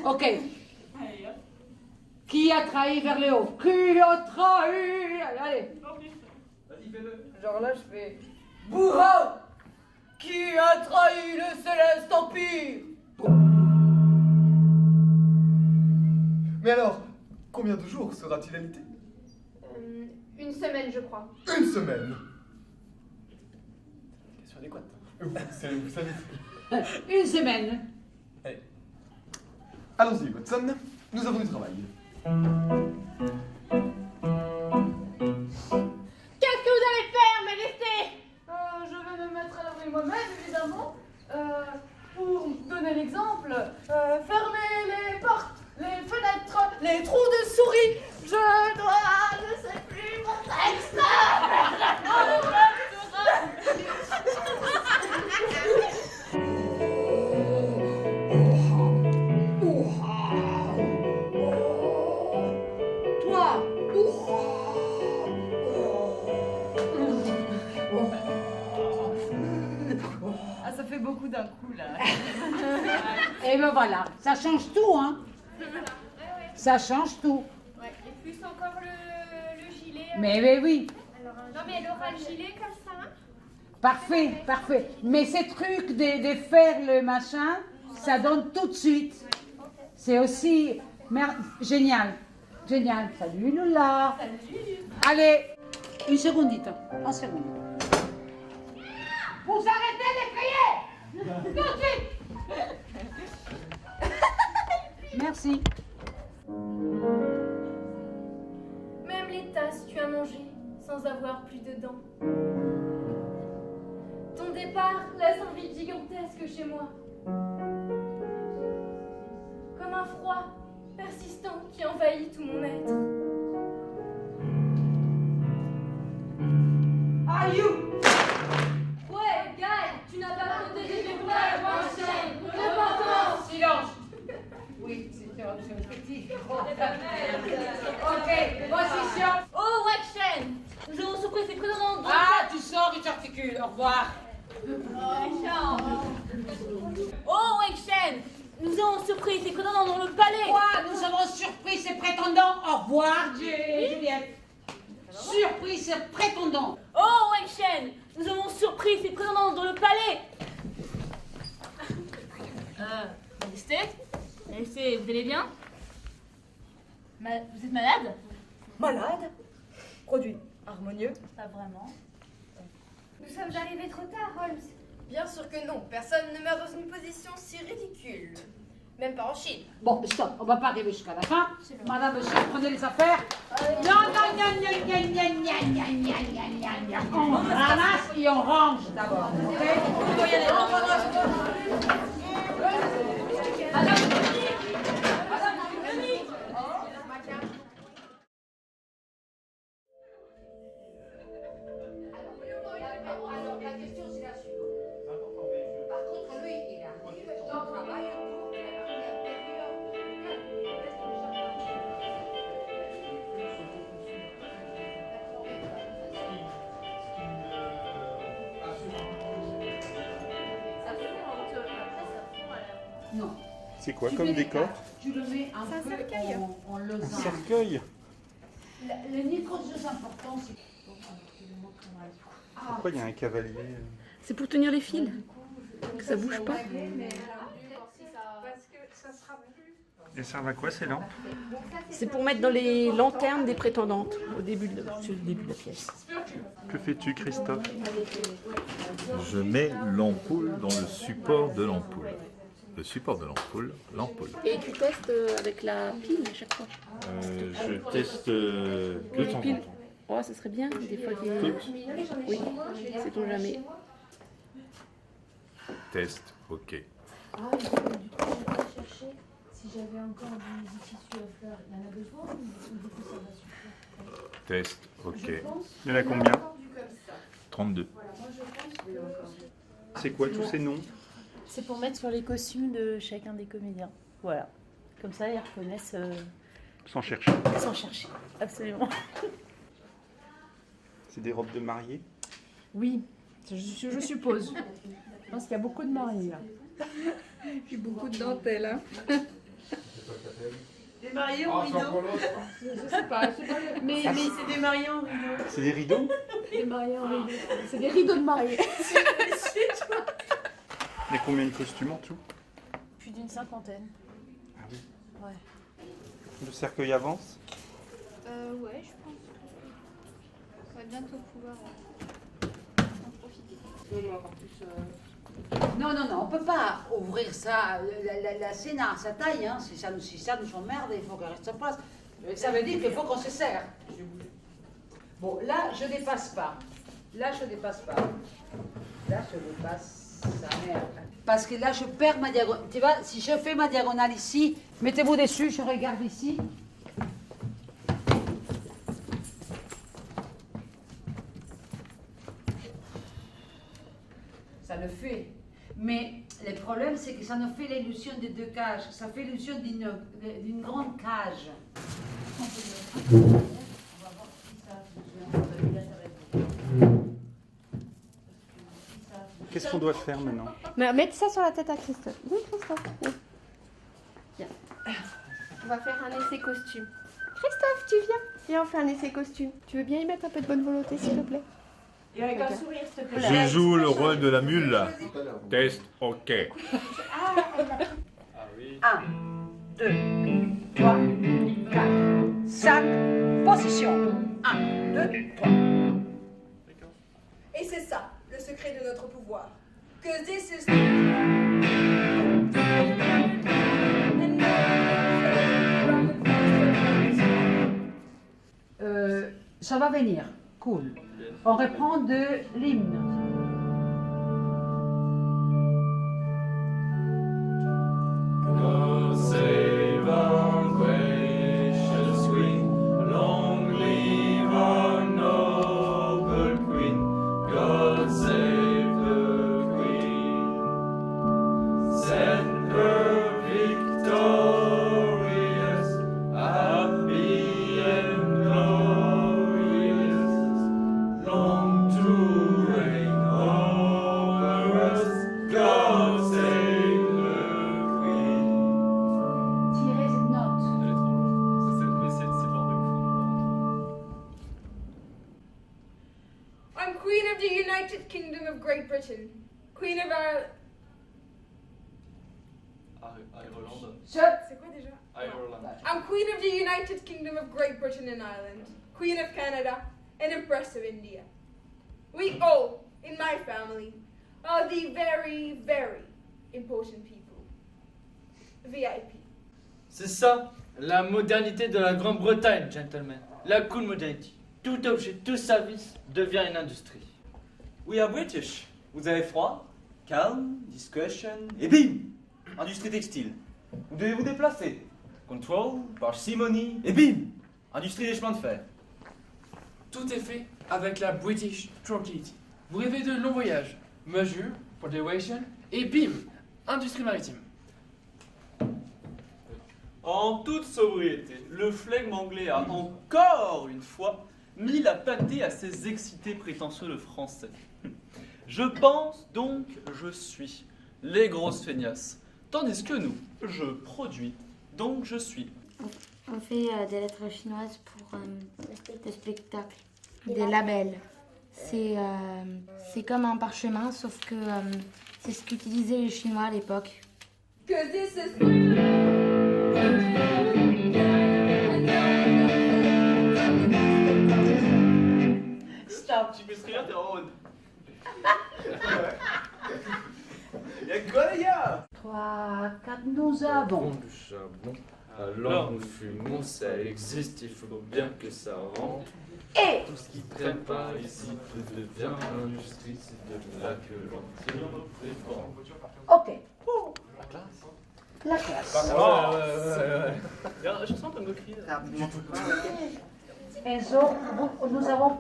Ok. Qui a trahi vers le haut? Qui a trahi? Allez. Vas-y, fais-le. Genre là je fais Bourreau! Qui a trahi le Céleste Empire? Mais alors, combien de jours sera-t-il alité? Une semaine, je crois. Une semaine. Question adéquate. Vous savez. Une semaine. Allez. Allons-y, Watson. Nous avons du travail. Qu'est-ce que vous allez faire, Majesté? Je vais me mettre à l'abri moi-même, évidemment. Pour donner l'exemple, fermer les portes, les fenêtres, les trous de souris. Je sais plus mon texte. Ça fait beaucoup d'un coup là. Et ben voilà, ça change tout, hein. Ça change tout. Ouais. Et plus encore le gilet. Mais oui. Non mais elle aura le gilet comme ça. Parfait, parfait. Mais ces trucs de faire le machin, ça donne tout de suite. C'est aussi génial. Génial. Salut Lula. Salut. Allez, une secondite. En seconde. Vous arrêtez d'effrayer! Tout de suite! Merci. manger sans avoir plus de dents. Ton départ laisse un vide gigantesque chez moi. Comme un froid persistant qui envahit tout mon être. Are you? Ouais, Guy, tu n'as pas protégé tes frères, Weinstein. Repentance. Silence. Oui, c'est un petit. Ok, position. Oh, Weinstein, nous avons surpris ces prétendants. Ah, tu sors et tu articules. Au revoir. Oh, Weinstein, nous avons surpris ces prétendants dans le palais. Quoi? Nous avons surpris ces prétendants. Au revoir, Juliette. Surpris ces prétendants. Oh, Weinstein, nous avons surpris ces prétendants dans le palais. Majesté, vous allez bien? Vous êtes malade? Malade? Produit harmonieux? Pas vraiment. Nous sommes arrivés trop tard, Holmes. Bien sûr que non. Personne ne meurt dans une position si ridicule. Même pas en Chine. Bon, stop, on va pas arriver jusqu'à la fin. Madame, monsieur, prenez les affaires. Non, non, non, non, non, non, non, non, non, non. On ramasse et on range d'abord. Ok? Vous pouvez y aller. Alors, la question, c'est la suivante. Par contre, lui, il a ton travail pour faire Non. C'est quoi Tu comme mets les décor? cartes, tu le mets un peu en Un losange. cercueil. Le nitrose important, c'est... Pourquoi il y a un cavalier? C'est pour tenir les fils, que ça bouge pas. Elles servent à quoi ces lampes? C'est pour mettre dans les lanternes des prétendantes sur le début de la pièce. Que fais-tu, Christophe? Je mets l'ampoule dans le support de l'ampoule. Le support de l'ampoule, l'ampoule. Et tu testes avec la pile à chaque fois? Je teste de temps en temps. Oh, ça serait bien, des fois qu'il y a... Oui, sait-on jamais. Test, ok. Ah, il faut du temps à chercher. Si j'avais encore du tissu à fleurs, il y en a besoin ou du coup ça va suffire? Test, ok. Il y en a combien? 32. C'est quoi tous ces noms? C'est pour mettre sur les costumes de chacun des comédiens. Voilà. Comme ça, ils reconnaissent Sans chercher. sans chercher. Absolument. C'est des robes de mariée? Oui, je suppose. Je pense qu'il y a beaucoup de mariés là. Puis beaucoup de dentelle, hein. Des mariés en rideau? Je sais pas, mais c'est des mariés en rideau. C'est des rideaux? Des mariés en rideau. C'est des rideaux de mariés. Mais combien de costumes en tout? Plus d'une cinquantaine. Ah oui. Ouais. Le cercueil avance? Ouais, je pense. On va bientôt pouvoir en profiter. Non, non, non, on peut pas ouvrir ça, la scène à sa taille, hein. Si ça nous emmerde, il faut qu'elle reste en place. Ça veut dire qu'il faut qu'on se serre. Bon, là, je dépasse pas. Là, je dépasse pas. Là, je dépasse sa mère. Parce que là, je perds ma diagonale. Tu vois, si je fais ma diagonale ici, mettez-vous dessus, je regarde ici. Ça le fait. Mais le problème, c'est que ça ne fait l'illusion de deux cages. Ça fait l'illusion d'une grande cage. Qu'est-ce qu'on doit faire maintenant? Mettez ça sur la tête à Christophe. Oui, Christophe. Oui. Bien. On va faire un essai costume. Christophe, tu viens? Viens, on fait un essai costume. Tu veux bien y mettre un peu de bonne volonté, s'il te plaît? Et avec un sourire, s'il te plaît. Je joue le rôle de la mule. Test, ok. 1, 2, 3, 4, 5, position. 1, 2, 3. Et c'est ça, le secret de notre pouvoir. Que this is... Ça va venir. Cool. On reprend de l'hymne. God save our gracious Queen, long live our noble Queen. God save the Queen, send her victorious, happy and glorious, long to reign over us. God save the Queen. Tirez cette note. Mais c'est de l'ordre I'm Queen of the United Kingdom of Great Britain. Queen of Ireland. Ireland. C'est quoi déjà? Ireland. I'm Queen of the United Kingdom of Great Britain and Ireland, Queen of Canada, and Empress of India. We all, in my family, are the very, very important people. VIP. C'est ça, la modernité de la Grande-Bretagne, gentlemen. La cool modernity. Tout objet, tout service devient une industrie. We are British. Vous avez froid, calme, discretion, et bim! Industrie textile. Vous devez vous déplacer. Control, parsimony, et bim! Industrie des chemins de fer. Tout est fait avec la British Tranquility. Vous rêvez de longs voyages, mesure, punctuation, et bim, industrie maritime. En toute sobriété, le flegme anglais a encore une fois mis la pâtée à ces excités prétentieux de français. Je pense donc je suis les grosses feignasses, tandis que nous, je produis donc je suis. On fait des lettres chinoises pour le spectacle. Des labels. C'est comme un parchemin, sauf que c'est ce qu'utilisaient les Chinois à l'époque. Cause this is Stop! Tu peux se rire, t'es en haut. Y'a quoi, les gars? 3, 4, nous avons. Du charbon, alors nous fumons, ça existe, il faut bien que ça rentre. Et tout ce qui traîne par ici devient industrie, c'est de là que l'on tire nos préférents. Ok. La classe. La classe. Je sens comme nos cris. Nous avons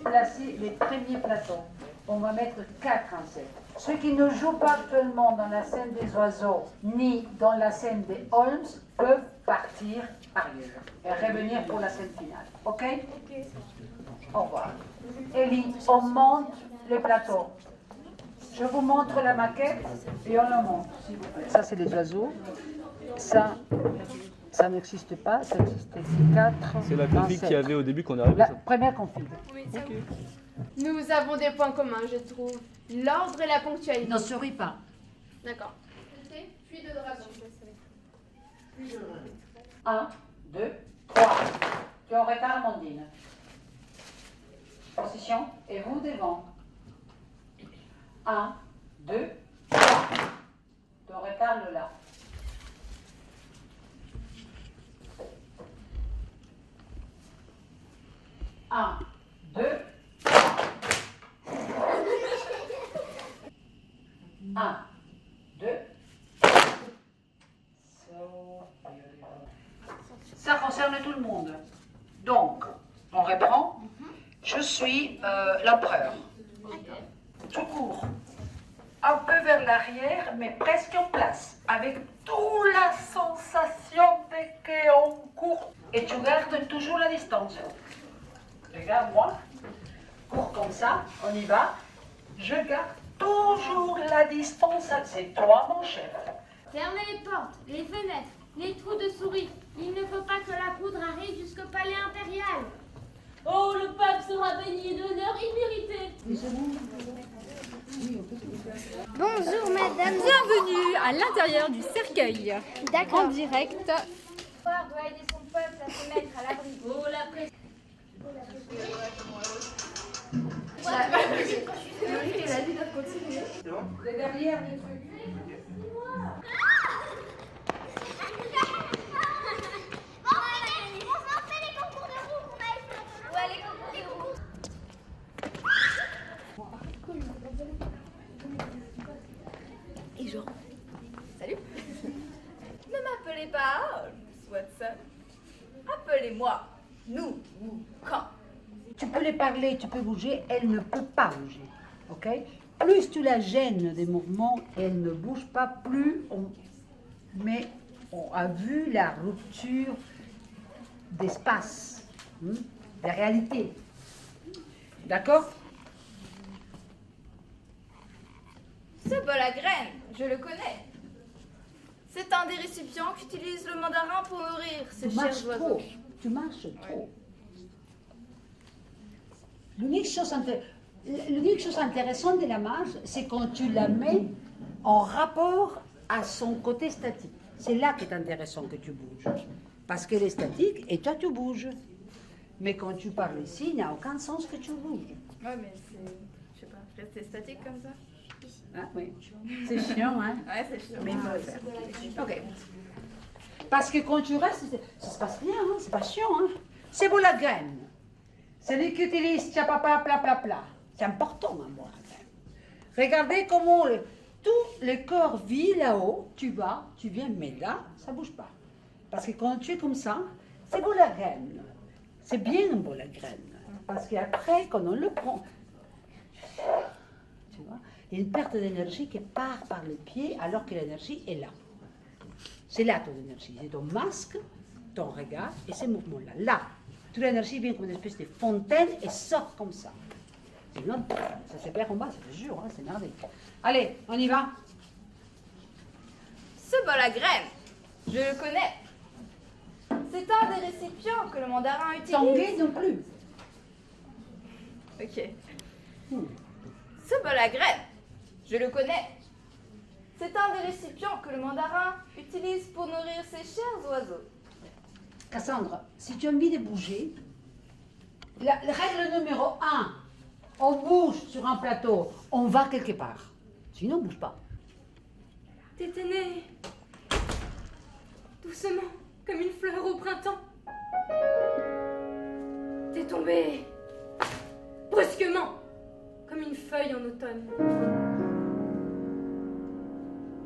placé les premiers plateaux. On va mettre 4 en scène. Ceux qui ne jouent pas actuellement dans la scène des oiseaux ni dans la scène des Holmes peuvent partir ailleurs et revenir pour la scène finale. Ok? Au revoir. Ellie, on monte les plateaux. Je vous montre la maquette et on la monte, s'il vous plaît. Ça, c'est les oiseaux. Ça n'existe pas. Ça existait 4. C'est la config qu'il y avait au début qu'on est arrivé. La première config. Oui, ça oui. Nous avons des points communs, je trouve. L'ordre et la ponctualité. Ne souris pas. D'accord. Puis de dragon. 1, 2, 3. Tu es en retard, Amandine. Position. Et vous devant. 1, 2, 3. Tu es en retard, Lola. Un, 2, 1, 2. Ça concerne tout le monde. Donc, on reprend. Je suis l'empereur. Tout court. Un peu vers l'arrière, mais presque en place. Avec toute la sensation de qu'on court. Et tu gardes toujours la distance. Regarde-moi. Cours comme ça, on y va. Je garde toujours la distance. C'est toi, mon chef. Fermez les portes, les fenêtres, les trous de souris. Il ne faut pas que la poudre arrive jusqu'au palais impérial. Oh, le pape sera baigné d'honneur immérité. Bonjour madame. Bienvenue à l'intérieur du cercueil. D'accord. En direct. Le pouvoir doit aider son peuple à se mettre à l'abri. Oh, la presse. C'est derrière les trucs. Ouais, les concours Laurent. Salut. Ne m'appelez pas Watson. Appelez-moi nous ou quand. Tu peux lui parler, tu peux bouger, elle ne peut pas bouger. Ok? Plus tu la gênes des mouvements, elle ne bouge pas, plus mais on a vu la rupture d'espace, de réalité. D'accord? Ce bol à graines, je le connais. C'est un des récipients qu'utilise le mandarin pour nourrir ses Tu marches chers oiseaux. trop. Tu marches trop. L'unique chose intéressante de la marche, c'est quand tu la mets en rapport à son côté statique. C'est là qu'il est intéressant que tu bouges. Parce qu'elle est statique et toi tu bouges. Mais quand tu parles ici, il n'y a aucun sens que tu bouges. Ouais, mais c'est. Je sais pas, rester statique comme ça. Ah, oui. C'est chiant, hein? Ouais, c'est chiant. Mais il faut le faire. Ok. Parce que quand tu restes, ça se passe bien, hein? C'est pas chiant, hein? C'est beau la graine. Celui qui utilise tchapapa, pla, pla, pla. C'est important, hein, moi, la graine. Regardez comment tout le corps vit là-haut. Tu vas, tu viens, mais là, ça bouge pas. Parce que quand tu es comme ça, c'est beau la graine. C'est bien beau la graine. Parce qu'après, quand on le prend, tu vois, il y a une perte d'énergie qui part par les pieds alors que l'énergie est là. C'est là ton énergie. C'est ton masque, ton regard et ces mouvements-là. Là, toute l'énergie vient comme une espèce de fontaine et sort comme ça. Sinon, ça se perd en bas, je te jure, hein, c'est merveilleux. Allez, on y va. Ce bol à graines, je le connais. C'est un des récipients que le mandarin utilise. Tanguay non plus. Ok. Ce bol à graines, je le connais. C'est un des récipients que le mandarin utilise pour nourrir ses chers oiseaux. Cassandre, si tu as envie de bouger, la règle numéro 1, on bouge sur un plateau, on va quelque part. Sinon, on ne bouge pas. T'étais née doucement, comme une fleur au printemps. T'es tombée brusquement, comme une feuille en automne.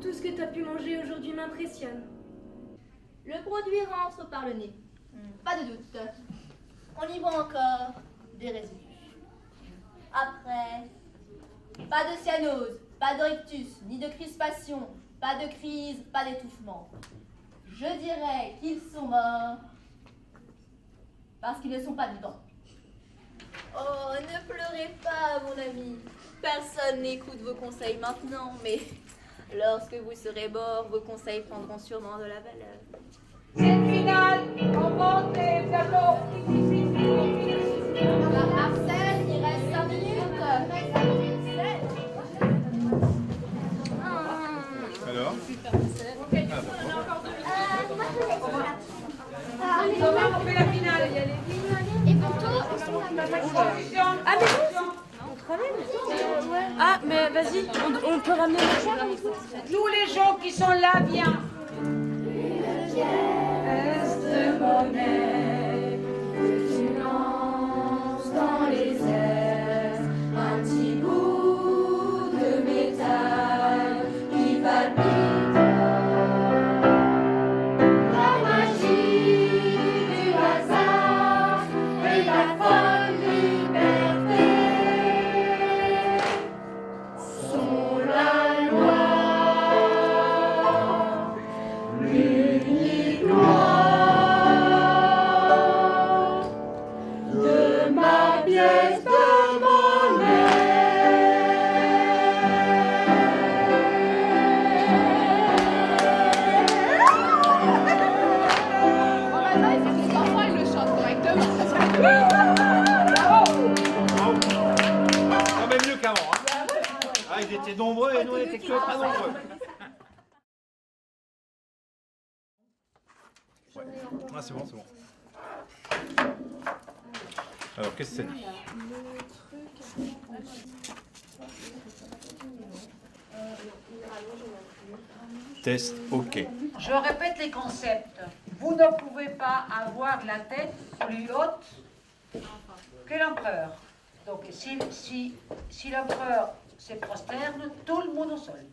Tout ce que t'as pu manger aujourd'hui m'impressionne. Le produit rentre par le nez. Pas de doute. On y voit encore des résidus. Après, pas de cyanose, pas de rictus, ni de crispation, pas de crise, pas d'étouffement. Je dirais qu'ils sont morts parce qu'ils ne sont pas dedans. Oh, ne pleurez pas, mon ami. Personne n'écoute vos conseils maintenant, mais lorsque vous serez mort, vos conseils prendront sûrement de la valeur. Scène finale, on monte les plateaux. Marcel, il reste 5 minutes. Alors Demain, on fait la finale. Et plutôt, Ah mais non, on te ramène. Ah mais vas-y, on peut ramener le char avec nous. Tous les gens qui sont là, viens. Reste monnaie que tu lances dans les airs, un petit bout de métal qui palpite. La magie du hasard et la folle liberté sont la loi. L'unique loi de ma pièce de monnaie. Bon, maintenant, il faut que les enfants ils le chantent correctement. Quand même mieux qu'avant. Hein. Ah, ils étaient nombreux et nous on était que pas nombreux. Ouais. Ah, c'est bon, c'est bon. Alors, qu'est-ce que ça dit? Test, ok. Je répète les concepts. Vous ne pouvez pas avoir la tête plus haute que l'empereur. Donc, si l'empereur se prosterne, tout le monde au sol.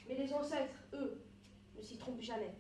Mais les ancêtres, eux, ne s'y trompent jamais.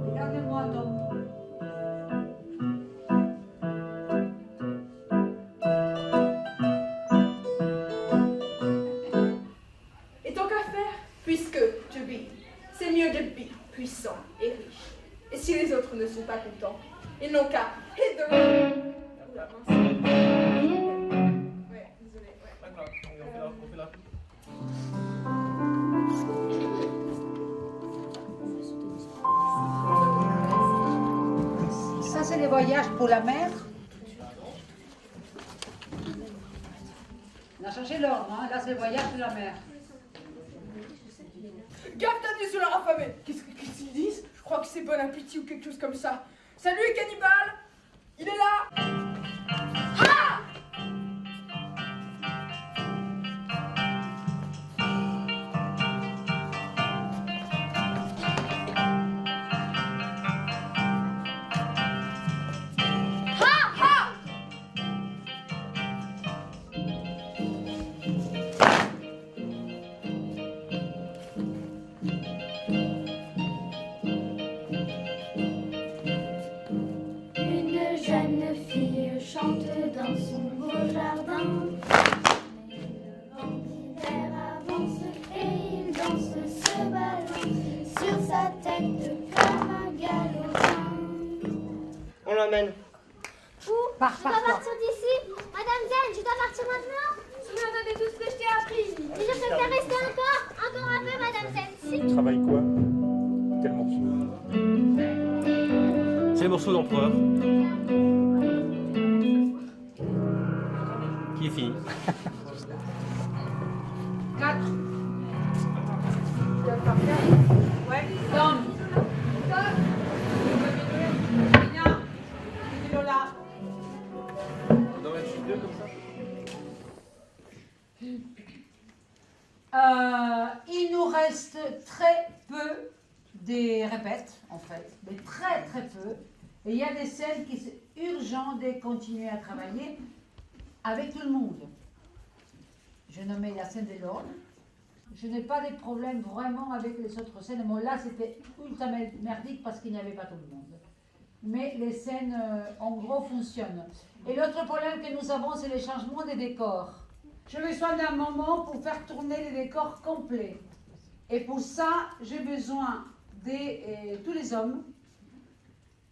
Regardez-moi donc. Et tant qu'à faire, puisque to be, c'est mieux de be, puissant et riche. Et si les autres ne sont pas contents, ils n'ont qu'à hit the road. Oula, mince. Ouais, désolé, ouais. Ça, c'est les voyages pour la mer. On a changé l'ordre, hein. Là, c'est le voyage pour la mer. Gaffe ta nuit sur leur affamé. Qu'est-ce qu'ils disent? Je crois que c'est bon appétit ou quelque chose comme ça. Salut cannibale. Il est là. Ah! Une jeune fille chante dans son beau jardin. Le vent d'hiver avance et il danse, se balance sur sa tête comme un galopin. On l'emmène. Où? Je dois partir d'ici. Madame Zen, je dois partir maintenant. Vous m'entendez tout ce que je t'ai appris. Mais je préfère rester encore un peu, Madame Zen. Tu travailles quoi? Quel morceau? C'est les morceaux d'empereur. Qui est fini. 4. Ouais. Tom. Nina. Lola. On en mettre 2 comme ça. Il nous reste très peu des répètes, en fait, mais très très peu. Et il y a des scènes qui sont urgentes de continuer à travailler avec tout le monde. Je nommais la scène de l'ordre. Je n'ai pas de problème vraiment avec les autres scènes. Bon, là, c'était ultra merdique parce qu'il n'y avait pas tout le monde. Mais les scènes, en gros, fonctionnent. Et l'autre problème que nous avons, c'est le changement des décors. Je me besoin d'un moment pour faire tourner les décors complets. Et pour ça, j'ai besoin de tous les hommes.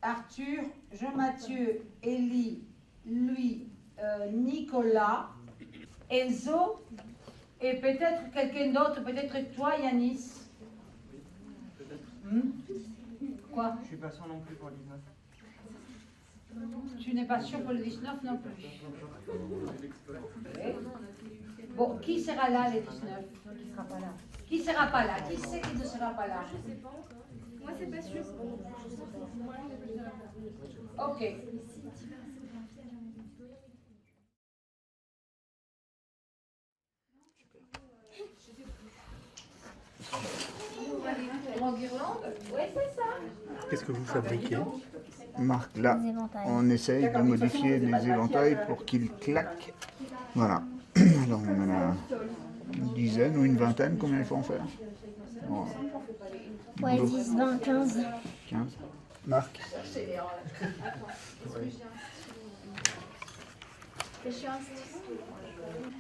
Arthur, Jean-Mathieu, Élie, lui, Nicolas, Enzo, et peut-être quelqu'un d'autre, peut-être toi, Yanis. Quoi? Je suis pas sûr non plus pour le 19. Tu n'es pas sûr pour le 19 non plus. Okay. Bon, qui sera là le 19? Qui sera pas là? Qui sera pas là? Qui sait qui ne sera pas là? Je sais pas. Moi, c'est pas sûr. Ok. En guirlande? Ouais, c'est ça. Qu'est-ce que vous fabriquez? Marc, là, on essaye de modifier les éventails pour qu'ils claquent. Voilà. Alors on en a une dizaine ou une vingtaine, combien il faut en faire? Ouais, 10, 20, 15. 15. Marc?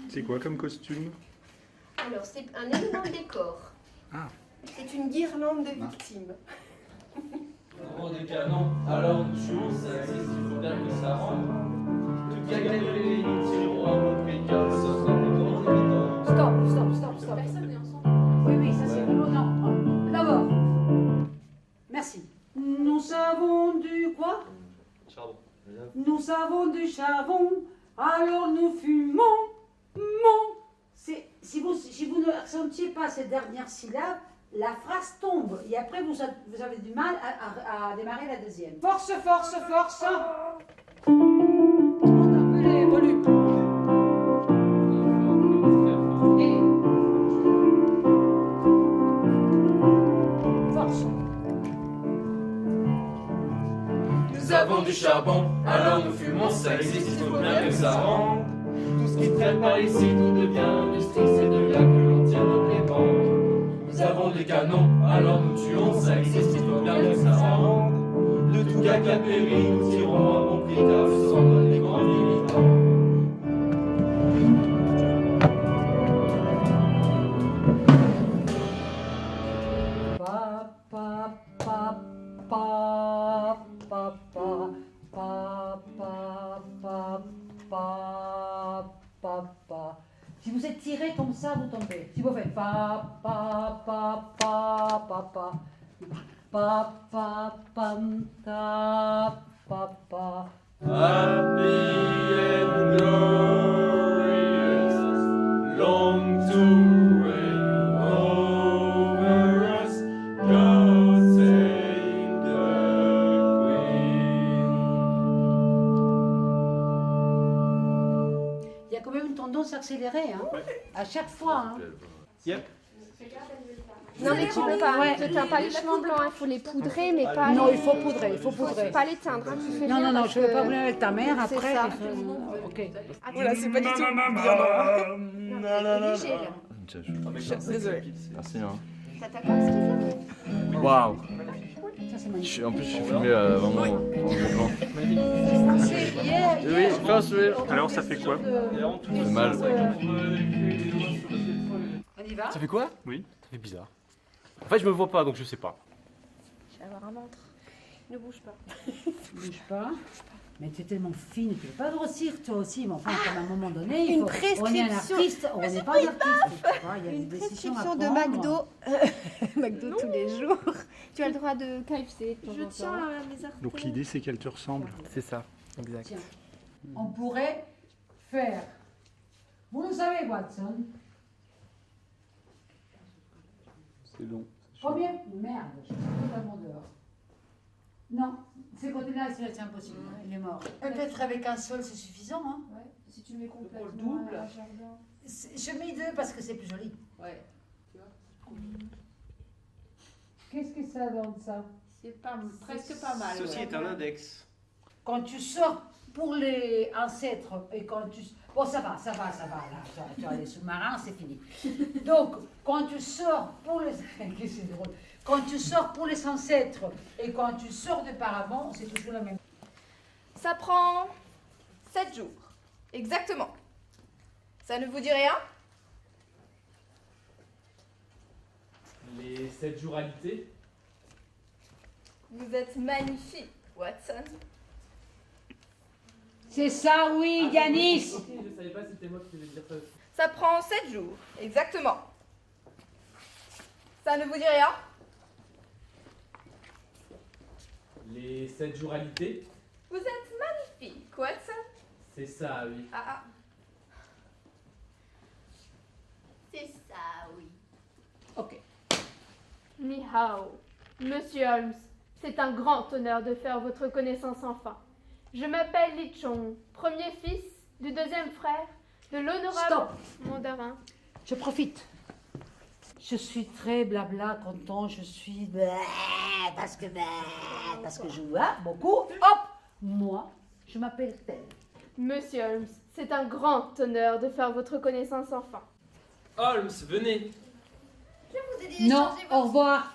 C'est quoi comme costume? Alors, c'est un élément de décor. Ah. C'est une guirlande de victimes. Avant des canons, alors nous tuons, ça existe, il faut bien que ça rentre. Toute galerie, nous tirons à mon prix, car ce sera plus grand évident. Stop. Personne n'est ensemble. Oui, ça c'est bon. Non. D'abord. Merci. Nous avons du quoi? Charbon. Nous avons du charbon, alors nous fumons. Si vous ne accentiez pas cette dernière syllabe, la phrase tombe. Et après, vous avez du mal à démarrer la deuxième. Force. Monte un peu les volumes. Et... force. Nous avons du charbon, alors nous fumons, ça existe, il faut bien que ça rentre. Tout ce qui traîne par ici, tout devient industrie, c'est de là que l'on tire nos paiements. Nous avons des canons, alors nous tuons, ça existe, il faut bien que ça rentre. De tout gars qui a péri, nous tirons à bon prix, car le sang donne les grands militants. Si vous êtes tiré comme ça, vous tombez. Si vous faites pa pam ta pa. Happy and glorious, long to reign over us, God save the Queen. Il y a quand même une tendance accélérée, hein, à chaque fois. Hein. Yep. Non, mais tu peux pas. Ouais. Ne teins pas les cheveux blancs, il faut les poudrer, mais pas. Non, les... il faut poudrer. Faut pas les teindre. Hein, tu fais Non, rien non, parce je ne veux que pas venir avec ta mère c'est après. ça. Ok. Voilà, c'est pas du tout bien. Léger, là. Désolé. Merci. Hein. Ça t'a pas ce Waouh. Ça, En plus, je suis filmé vraiment en grand. Oui, je pense, oui. Alors, ça fait quoi? Ça fait mal. On y va? Ça fait quoi? Oui. Ça fait bizarre. En fait, je me vois pas, donc je sais pas. Je vais avoir un ventre. Ne bouge pas. Bouge pas. Mais tu es tellement fine, tu ne veux pas grossir toi aussi, mais enfin, à un moment donné, il Une faut... prescription. On est un artiste, on n'est pas un artiste. Il y a des Une décisions à prescription de prendre. McDo. McDo tous les jours. Tu as le droit de KFC. Je tiens à mes artères. Donc l'idée, c'est qu'elle te ressemble. C'est ça, exact. Tiens, on pourrait faire... Vous le savez, Watson. C'est long. Combien? Merde, je suis totalement dehors. Non, ces côtés-là, c'est impossible. Il est mort. Peut-être avec un seul, c'est suffisant. Hein? Ouais, si tu le mets complètement le double. à jardin. Je mets deux parce que c'est plus joli. Ouais. Tu vois. Qu'est-ce que ça donne, ça? C'est pas presque pas mal. Ceci est un index. Quand tu sors pour les ancêtres et quand tu... Bon, ça va, là. Tu vois, les sous-marins, c'est fini. Donc, quand tu sors pour les... c'est drôle. Quand tu sors pour les ancêtres et quand tu sors de paravent, c'est toujours la même. Ça prend 7 jours. Exactement. Ça ne vous dit rien? Les 7 jours à l'été. Vous êtes magnifique, Watson. C'est ça, oui, Yanis. Ok, je savais pas si c'était moi qui devais dire ça aussi. Ça prend 7 jours. Exactement. Ça ne vous dit rien? Les 7 jours à l'été. Vous êtes magnifique, Watson. C'est ça, oui. Ah. C'est ça, oui. Ok. Ni hao. Monsieur Holmes, c'est un grand honneur de faire votre connaissance enfin. Je m'appelle Li Chong, premier fils du deuxième frère de l'honorable Stop. mandarin. Je profite. Je suis très blabla, content, je suis... Parce que je vois beaucoup. Hop. Moi, je m'appelle tel. Monsieur Holmes, c'est un grand honneur de faire votre connaissance enfin. Holmes, venez. Non, au revoir.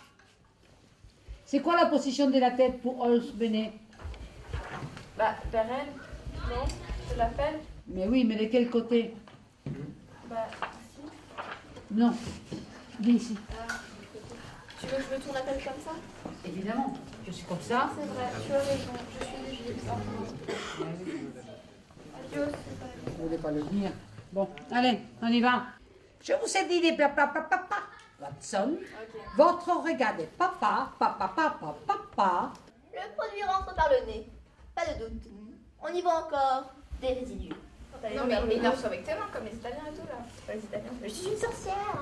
C'est quoi la position de la tête pour Holmes Benet? Bah, vers elle. Non, je l'appelle. Mais oui, mais de quel côté? Bah, ici. Non, viens ici. Tu veux que je me tourne la tête comme ça? Évidemment, je suis comme ça. C'est vrai, tu as raison. Je suis léger. Adios. Vous voulez pas le dire. Bon, allez, on y va. Je vous ai dit des papa, Watson. Votre regard est papa. Le produit rentre par le nez. Pas de doute. On y voit encore des résidus. Non, mais il marche avec tes mains, comme les Italiens et tout, là. C'est pas les Italiens. Je suis une sorcière.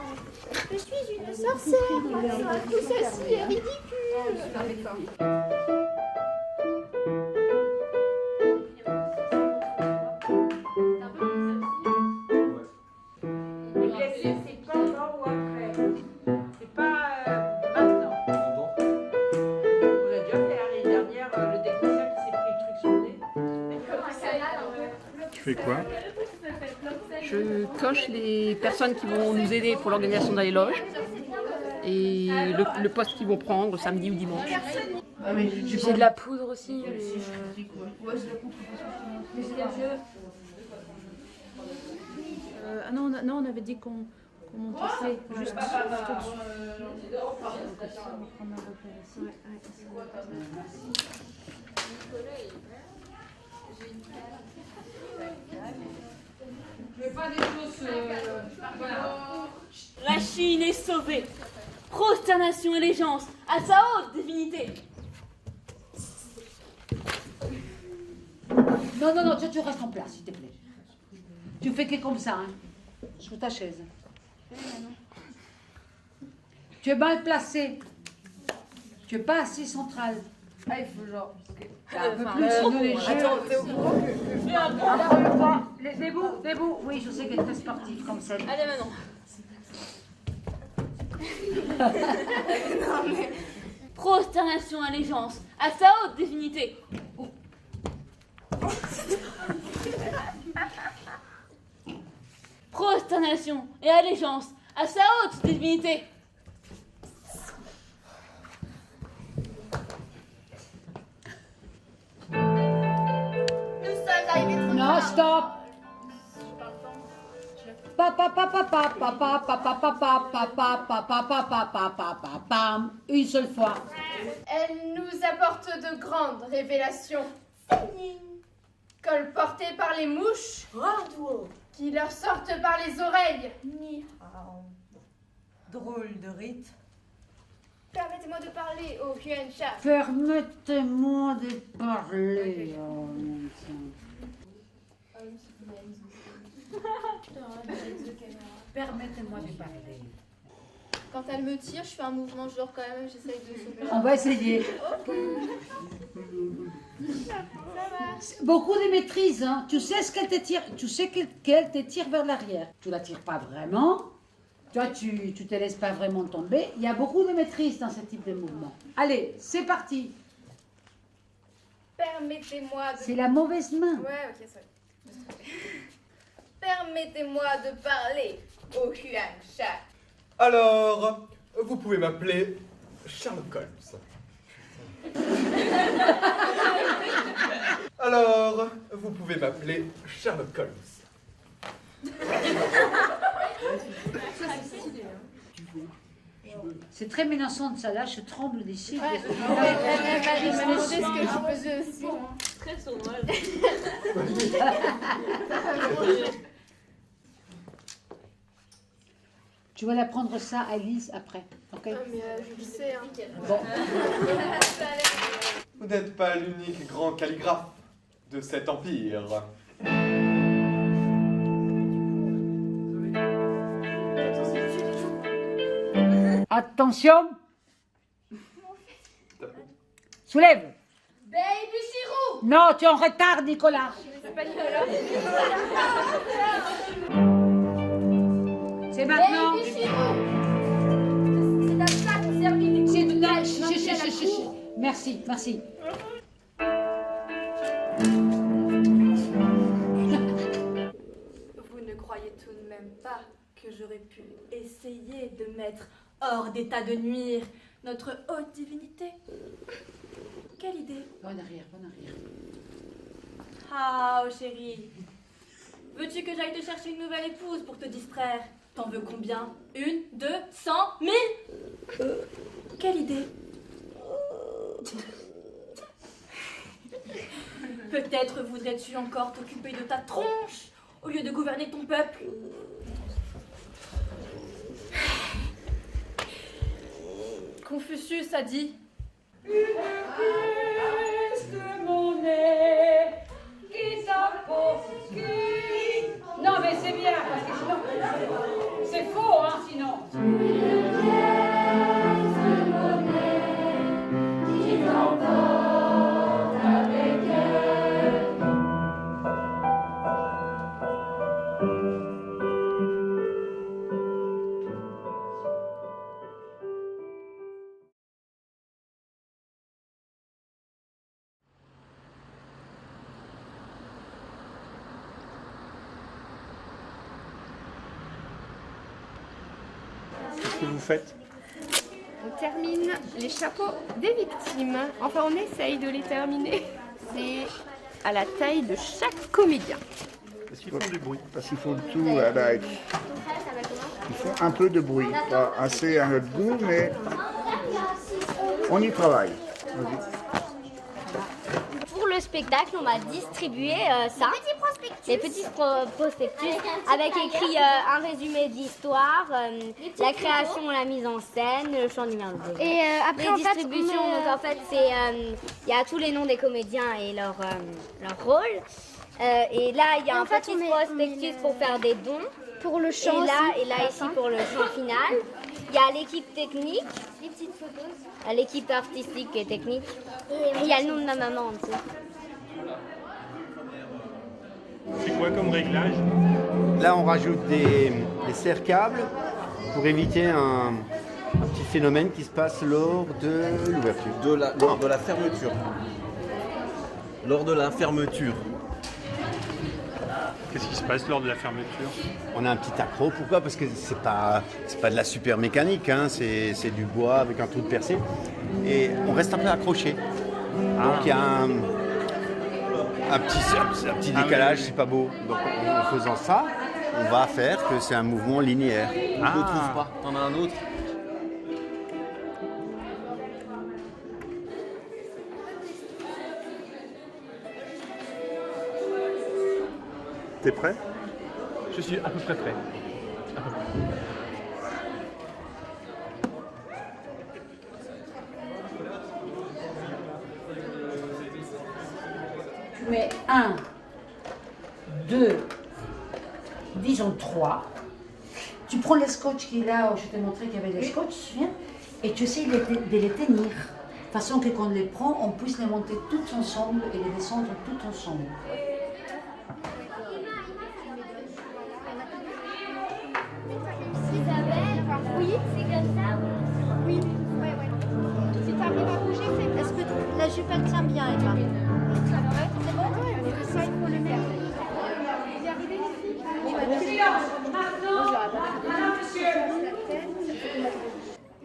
Je suis une sorcière. Tout ceci est ridicule. Avec toi. C'est pas avant ou après. C'est pas maintenant. On a déjà fait l'année dernière le technicien qui s'est pris le truc sur le nez. Tu fais quoi? Je coche les personnes qui vont nous aider pour l'organisation dans les loges et le poste qu'ils vont prendre samedi ou dimanche. J'ai de la poudre aussi. Ah non, on avait dit qu'on montait juste au-dessus. Je fais pas des choses. Voilà. La Chine est sauvée. Prosternation et allégeance à sa haute divinité. Non, tu restes en place, s'il te plaît. Tu fais que comme ça, hein, sur ta chaise. Tu es mal placé. Tu es pas assez central. Ah, il faut genre. Un peu plus, sinon les jeux. Attends, t'es au courant que. Debout. Oui, je sais qu'elle est très sportive comme celle. Allez, maintenant. Non, mais. Prosternation et allégeance à sa haute divinité. Prosternation et allégeance à sa haute divinité. Nous sommes arrivés trop Non, tard. stop. Une seule fois. Elle nous apporte de grandes révélations. Colportées par les mouches, qui leur sortent par les oreilles. Drôle de rite. Permettez-moi de parler au Yuan Sha. Permettez-moi de parler. Oh, mon Dieu. Permettez-moi de parler. Quand elle me tire, je fais un mouvement genre quand même, j'essaye de sauver. On va essayer. Ok. Ça marche. Beaucoup de maîtrise, hein. Tu sais ce qu'elle te tire, qu'elle te tire vers l'arrière. Tu la tires pas vraiment. Toi, tu te laisses pas vraiment tomber. Il y a beaucoup de maîtrise dans ce type de mouvement. Allez, c'est parti. Permettez-moi de... C'est la mauvaise main. Ouais, ok, ça va. Permettez-moi de parler au Yuan Sha. Alors, vous pouvez m'appeler Sherlock Holmes. Alors, vous pouvez m'appeler Sherlock Holmes. C'est très menaçant de ça. Là, je tremble d'ici. Elle m'a demandé ce que je faisais aussi. Très sournois. Tu vas l'apprendre ça à Elise après. Ok. Non, mais je le sais. Hein. Bon. Vous n'êtes pas l'unique grand calligraphe de cet empire. Attention. Soulève. Baby Chirou. Non, tu es en retard, Nicolas. C'est pas Nicolas. C'est maintenant. Baby Chirou. C'est à ça qu'on sert les Merci. croyez tout de même pas que j'aurais pu essayer de mettre hors d'état de nuire notre haute divinité? Quelle idée? Bonne arrière, bonne arrière. Ah, oh chérie, veux-tu que j'aille te chercher une nouvelle épouse pour te distraire? T'en veux combien? 1, 2, 100, 1000? Quelle idée? Peut-être voudrais-tu encore t'occuper de ta tronche au lieu de gouverner ton peuple. Confucius a dit: une pièce de monnaie qui s'apporte. Non, mais c'est bien, parce que sinon, c'est faux, hein, sinon. Qu'est-ce que vous faites? On termine les chapeaux des victimes. Enfin, on essaye de les terminer. C'est à la taille de chaque comédien. Est-ce qu'ils font du bruit? Parce qu'il faut tout. Il faut un peu de bruit. Pas assez à notre goût, mais on y travaille. Pour le spectacle, on va distribuer ça, les petits prospectus, avec écrit un résumé d'histoire, la création, la mise en scène, le chant numéro 2. Et après, les en fait, distributions, donc en fait, c'est il y a tous les noms des comédiens et leur rôle. Et là, il y a un petit prospectus pour faire des dons. Pour le chant et là ici pour le chant final. Il y a l'équipe technique, les petites photos, l'équipe artistique et technique. Et il y a le nom de ma maman en dessous. C'est quoi comme réglage? Là, on rajoute des serre-câbles pour éviter un petit phénomène qui se passe lors de l'ouverture. Lors de la fermeture. Lors de la fermeture. Qu'est-ce qui se passe lors de la fermeture? On a un petit accro. Pourquoi? Parce que c'est pas de la super mécanique, hein. C'est du bois avec un trou de percé. Et on reste un peu accroché. Donc il y a un petit décalage, c'est pas beau. Donc en faisant ça, on va faire que c'est un mouvement linéaire. On ne trouve pas. T'en as un autre. T'es prêt? Je suis à peu près prêt. À peu près. Tu mets 1, 2, disons 3. Tu prends les scotch qu'il y a là, où je t'ai montré qu'il y avait des scotch, tu te souviens? Et tu essaies de les tenir. De façon que quand on les prend, on puisse les monter toutes ensemble et les descendre toutes ensemble. Oui, c'est comme ça. Oui, ouais. Si tu arrives à bouger, est-ce que la jupe elle tient bien, Emma? C'est bon? Oui, ça il faut le mettre. Vous y arrivez les filles?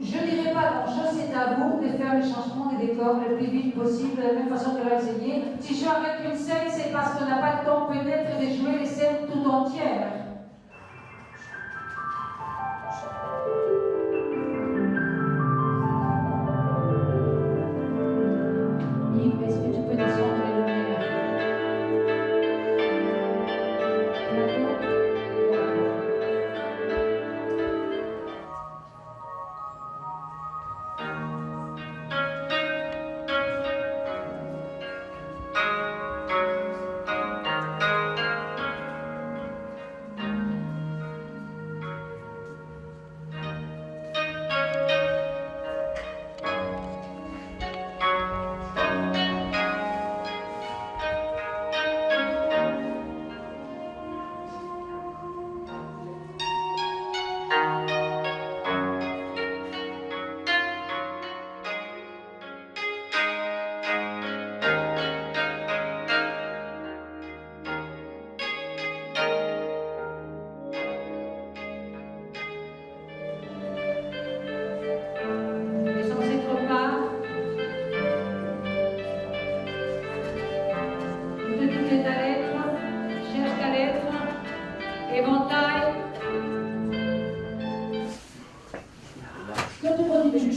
Je ne dirais pas grand-chose, c'est à vous de faire le changement des décors le plus vite possible, de la même façon que l'a essayé. Si je joue avec une scène, c'est parce qu'on n'a pas le temps peut-être de jouer les scènes tout entières. Yves, est-ce que tu peux descendre les lumières? éventail. Toi, tu continues.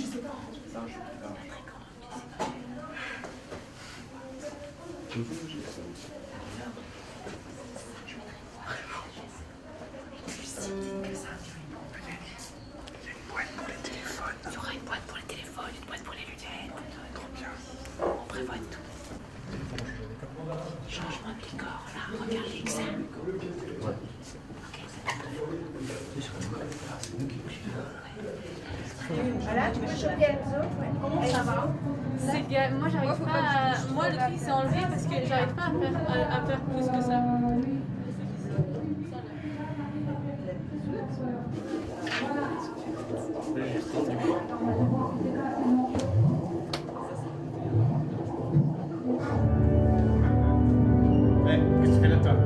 Il y aura une boîte pour les téléphones, une boîte pour les lunettes. Trop bien. On prévoit tout. Changement de décor, là, regarde l'examen. Voilà, tu peux choper Enzo. Comment ça va? Moi j'arrive pas à... Moi le truc c'est enlevé parce que j'arrive pas à faire plus que ça. Qu'est-ce que tu fais là-dedans?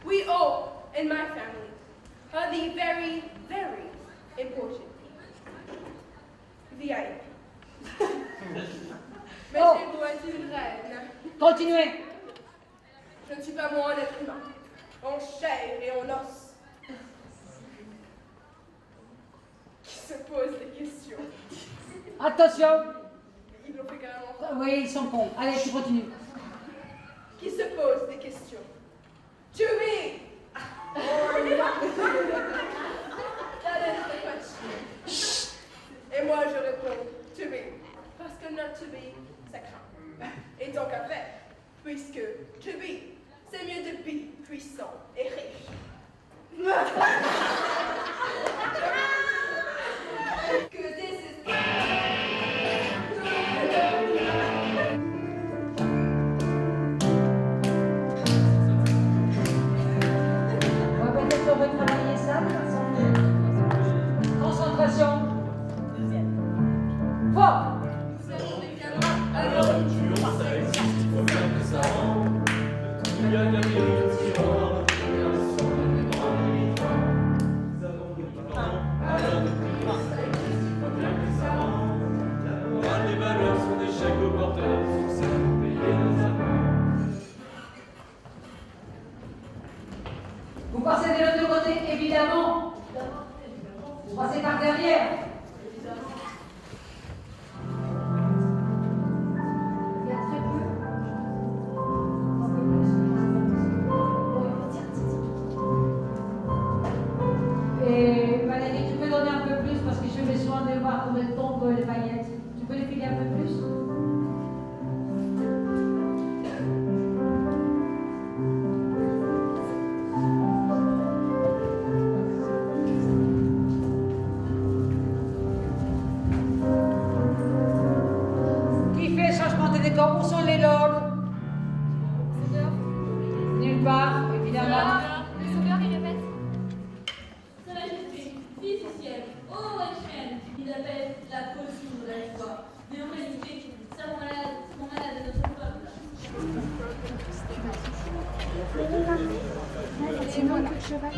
We all, in my family, are the very, very important VIP. Mais Oh. j'ai beau être une reine. Continuez. Je ne suis pas moins un être humain, en chair et en os, qui se pose des questions. Attention. Ils l'ont fait carrément. Oui, ils sont bons. Allez, tu continues. Qui se pose des questions. To me! Or not. That is the question. Et moi je réponds to be. Parce que not to be, ça craint. Et tant qu'à faire, puisque to be, c'est mieux de be puissant et riche. Que this is... On va peut-être retravailler ça. Concentration. Fort. Alors ça existe, il faut bien que ça rentre. Il y a de la vérité qui rentre. Nous avons du temps, alors nous prions, ça existe, il faut bien que ça rentre. Les valeurs sont des chèques au porteur, sont celles pour payer nos amendes. Vous passez de l'autre côté, évidemment. Vous passez par derrière. Et Valérie, tu peux donner un peu plus parce que j'ai besoin de voir comment elles tombent les paillettes. Tu peux les filer un peu plus? Qui fait le changement de décor? Où sont les lords? Nulle part, évidemment. Les soudeurs, ils répètent. Sa Majesté, fils du ciel, ô reine, il appelle la caution de la foi, de l'humanité, servons malade de notre peuple. C'est moi, coup de cheval.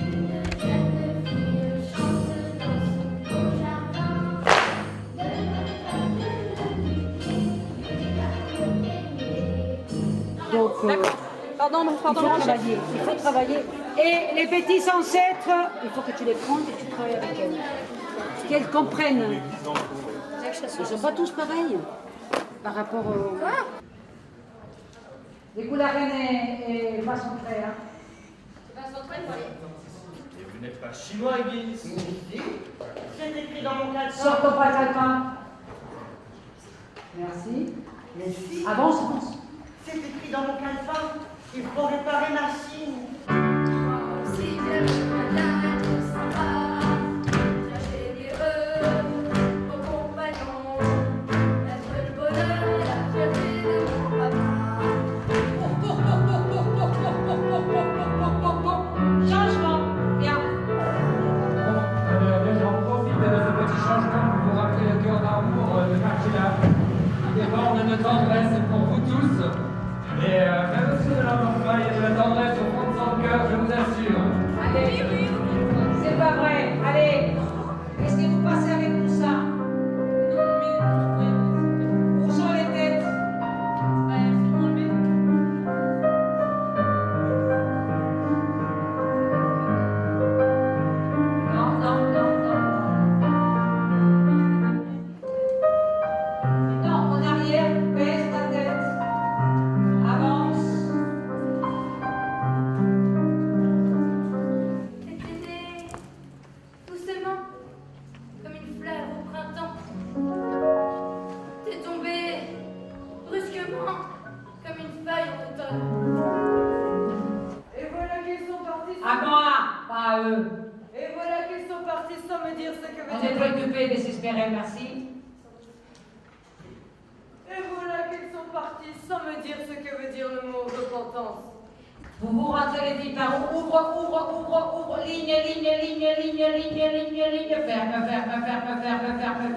Donc, Pardon. il faut travailler. Et les petits ancêtres, il faut que tu les prennes et que tu travailles avec elles. Qu'elles comprennent. Ils ne sont pas tous pareils par rapport au... Du coup, la reine est pas son frère. Et vous n'êtes pas chinois, Église? C'est écrit dans mon caleçon. Sors ton calepin. Merci. Merci. Avance. C'est écrit dans mon caleçon. Il faut réparer ma chine. Si bien malade s'en va, chercher l'heureux aux compagnons, être le bonheur et la fierté de mon papa. Changement. Bien. J'en profite de ce petit changement pour vous rappeler le cœur d'amour de Marcella, qui déborde de tendresse pour vous tous. Et même si de l'amour, il y a de la tendresse au fond de son cœur, je vous assure. Allez, c'est pas vrai. Allez, qu'est-ce que vous passez avec tout ça? Où sont les Thérèse, merci. Et voilà qu'ils sont partis sans me dire ce que veut dire le mot repentance. Vous rentrez les filles par où? Ouvre, ligne, ferme.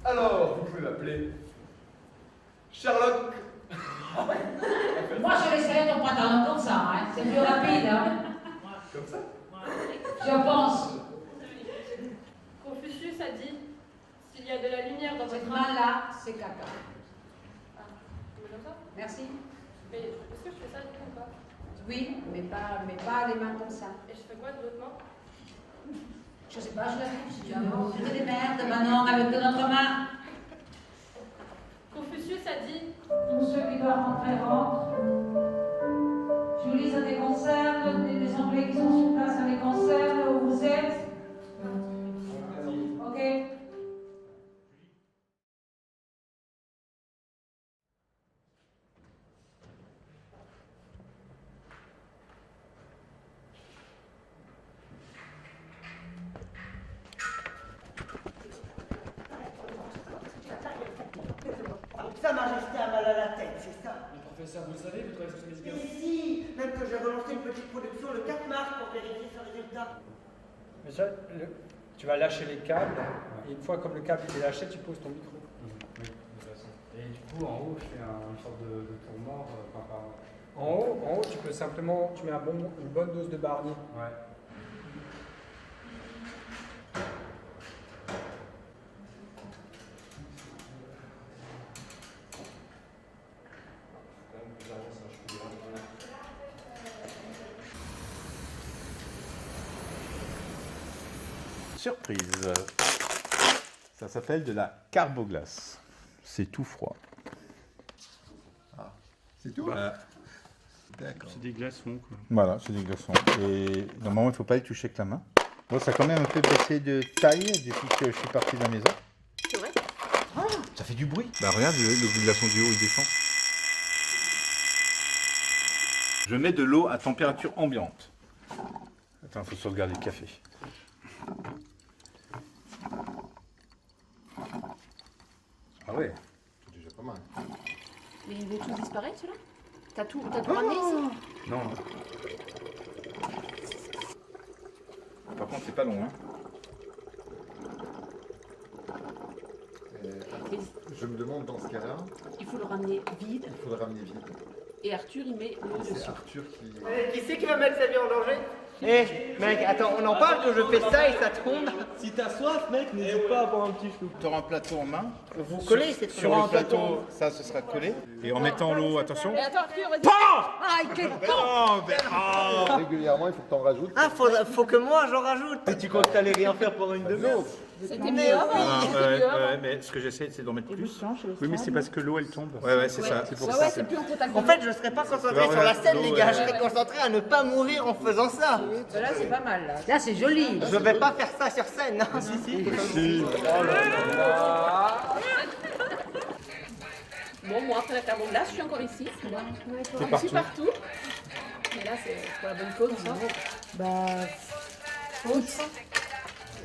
Alors, vous pouvez m'appeler Sherlock. Moi, je laisserai ton pantalon comme ça, hein. C'est plus rapide, hein. Comme ça? Je pense. Confucius a dit, s'il y a de la lumière dans votre Cette main-là, c'est caca. Ah, tu mets comme ça? Merci. Mais est-ce que je fais ça du coup ou pas? Oui, mais pas les mains comme ça. Et je fais quoi de l'autre main? Je sais pas, je la touche si tu veux. Tu des merdes, maintenant, avec de notre main. Confucius a dit, Tous ceux qui doivent rentrer rentrent. Julie, ça te concerne. Les Anglais qui sont sur place, ça les concerne. Où vous êtes? Ok. Sa Majesté a mal à la tête, c'est ça? Mais professeur, vous le savez, vous travaillez sur ce médicament. Et si, même que j'ai relancé une petite production le 4 mars pour vérifier son résultat. Mais ça, tu vas lâcher les câbles, et une fois comme le câble est lâché, tu poses ton micro. Oui, de toute façon. Et du coup, en haut, je fais une sorte de tour mort par... En haut, tu peux simplement, tu mets une bonne dose de Barnier. Ouais. Surprise. Ça s'appelle de la carboglace. C'est tout froid. C'est tout? D'accord. C'est des glaçons, quoi. Voilà, c'est des glaçons. Et normalement, il ne faut pas les toucher avec la main. Bon, ça a quand même un peu baissé de taille depuis que je suis parti de la maison. c'est vrai? Ça fait du bruit. Bah regarde, le glaçon du haut, il descend. Je mets de l'eau à température ambiante. Attends, il faut sauvegarder le café. Ah ouais, c'est déjà pas mal. Mais il veut tout disparaître, celui-là? T'as tout ramené ici? Non. Par contre, c'est pas long, hein. Je me demande dans ce cas-là, Il faut le ramener vide. il faut le ramener vide. Et Arthur, il met l'eau C'est dessus. Arthur qui... Qui c'est qui va mettre sa vie en danger? Eh, mec, attends, on en parle que je fais ça et ça tombe. Si t'as soif, mec, n'hésite pas à boire un petit chou. Tu auras un plateau en main. Vous collez, c'est Sur le plateau, ça, ce sera collé. Et en mettant l'eau, attention. Et attends, Arthur, vas-y. Aïe, quel con! Régulièrement, il faut que tu en rajoutes. Ah, faut que moi j'en rajoute. Et tu crois que t'allais rien faire pendant une demi-heure? C'était mieux avant. Mais ce que j'essaie, c'est d'en mettre plus. Oui, mais c'est parce que l'eau, elle tombe. Ouais, c'est ça. C'est pour Ouais, ça. c'est plus en contact. En fait, je serais pas concentré sur la scène, les gars. Je serais concentré à ne pas mourir en faisant ça. Là, c'est pas mal, là. Là, c'est joli. Je vais pas faire ça sur scène. Si. Bon, moi, après la thermoglace, je suis encore ici. Je suis partout. Mais là, c'est pour la bonne cause, ça. Bah,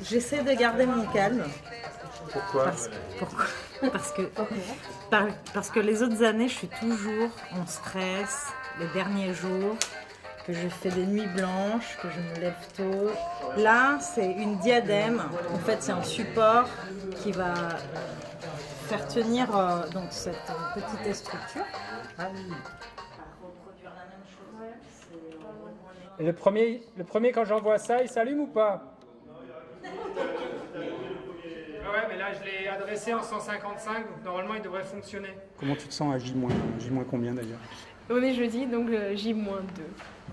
j'essaie de garder mon calme. Pourquoi? Parce que les autres années, je suis toujours en stress, les derniers jours, que je fais des nuits blanches, que je me lève tôt. Là, c'est une diadème. En fait, c'est un support qui va faire tenir donc cette petite structure. Ah oui. Et le premier, quand j'envoie ça, il s'allume ou pas? Ouais, mais là, je l'ai adressé en 155, donc normalement, il devrait fonctionner. Comment tu te sens à J-? J- combien d'ailleurs? On est jeudi, donc J-2.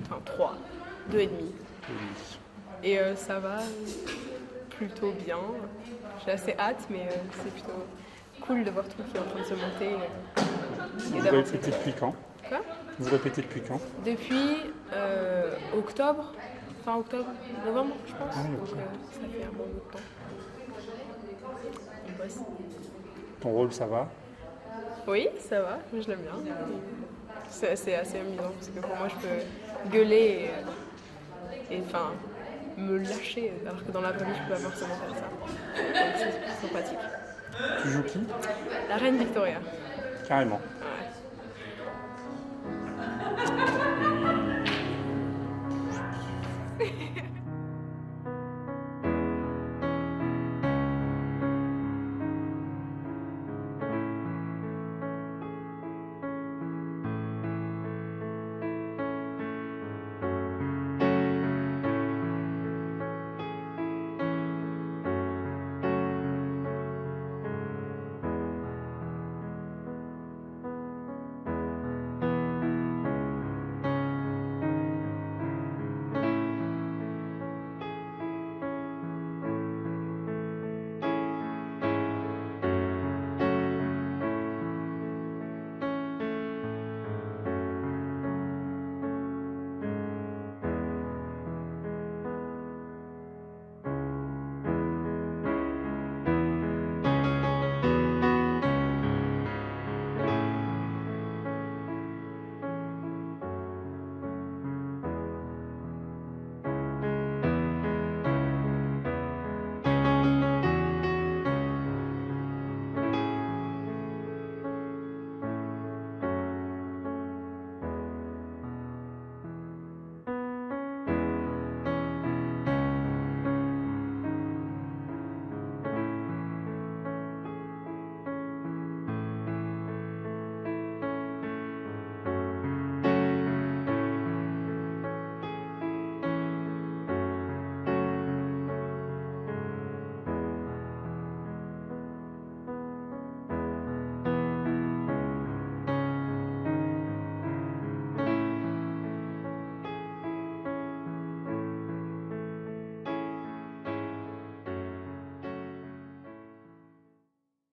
Enfin 3, 2,5. Et ça va plutôt bien. J'ai assez hâte, mais c'est plutôt cool de voir tout qui est en train de se monter. Vous répétez depuis quand? Quoi? Vous répétez depuis quand? Depuis octobre, fin octobre, novembre, je pense. Ah, Donc ok. ça fait un bon bout de temps. On bosse. Ton rôle, ça va? Oui, ça va, je l'aime bien. C'est assez amusant parce que pour moi, je peux gueuler et enfin me lâcher, alors que dans la vraie vie, je peux pas forcément faire ça. Donc, sympathique. Tu joues qui? La reine Victoria. Carrément.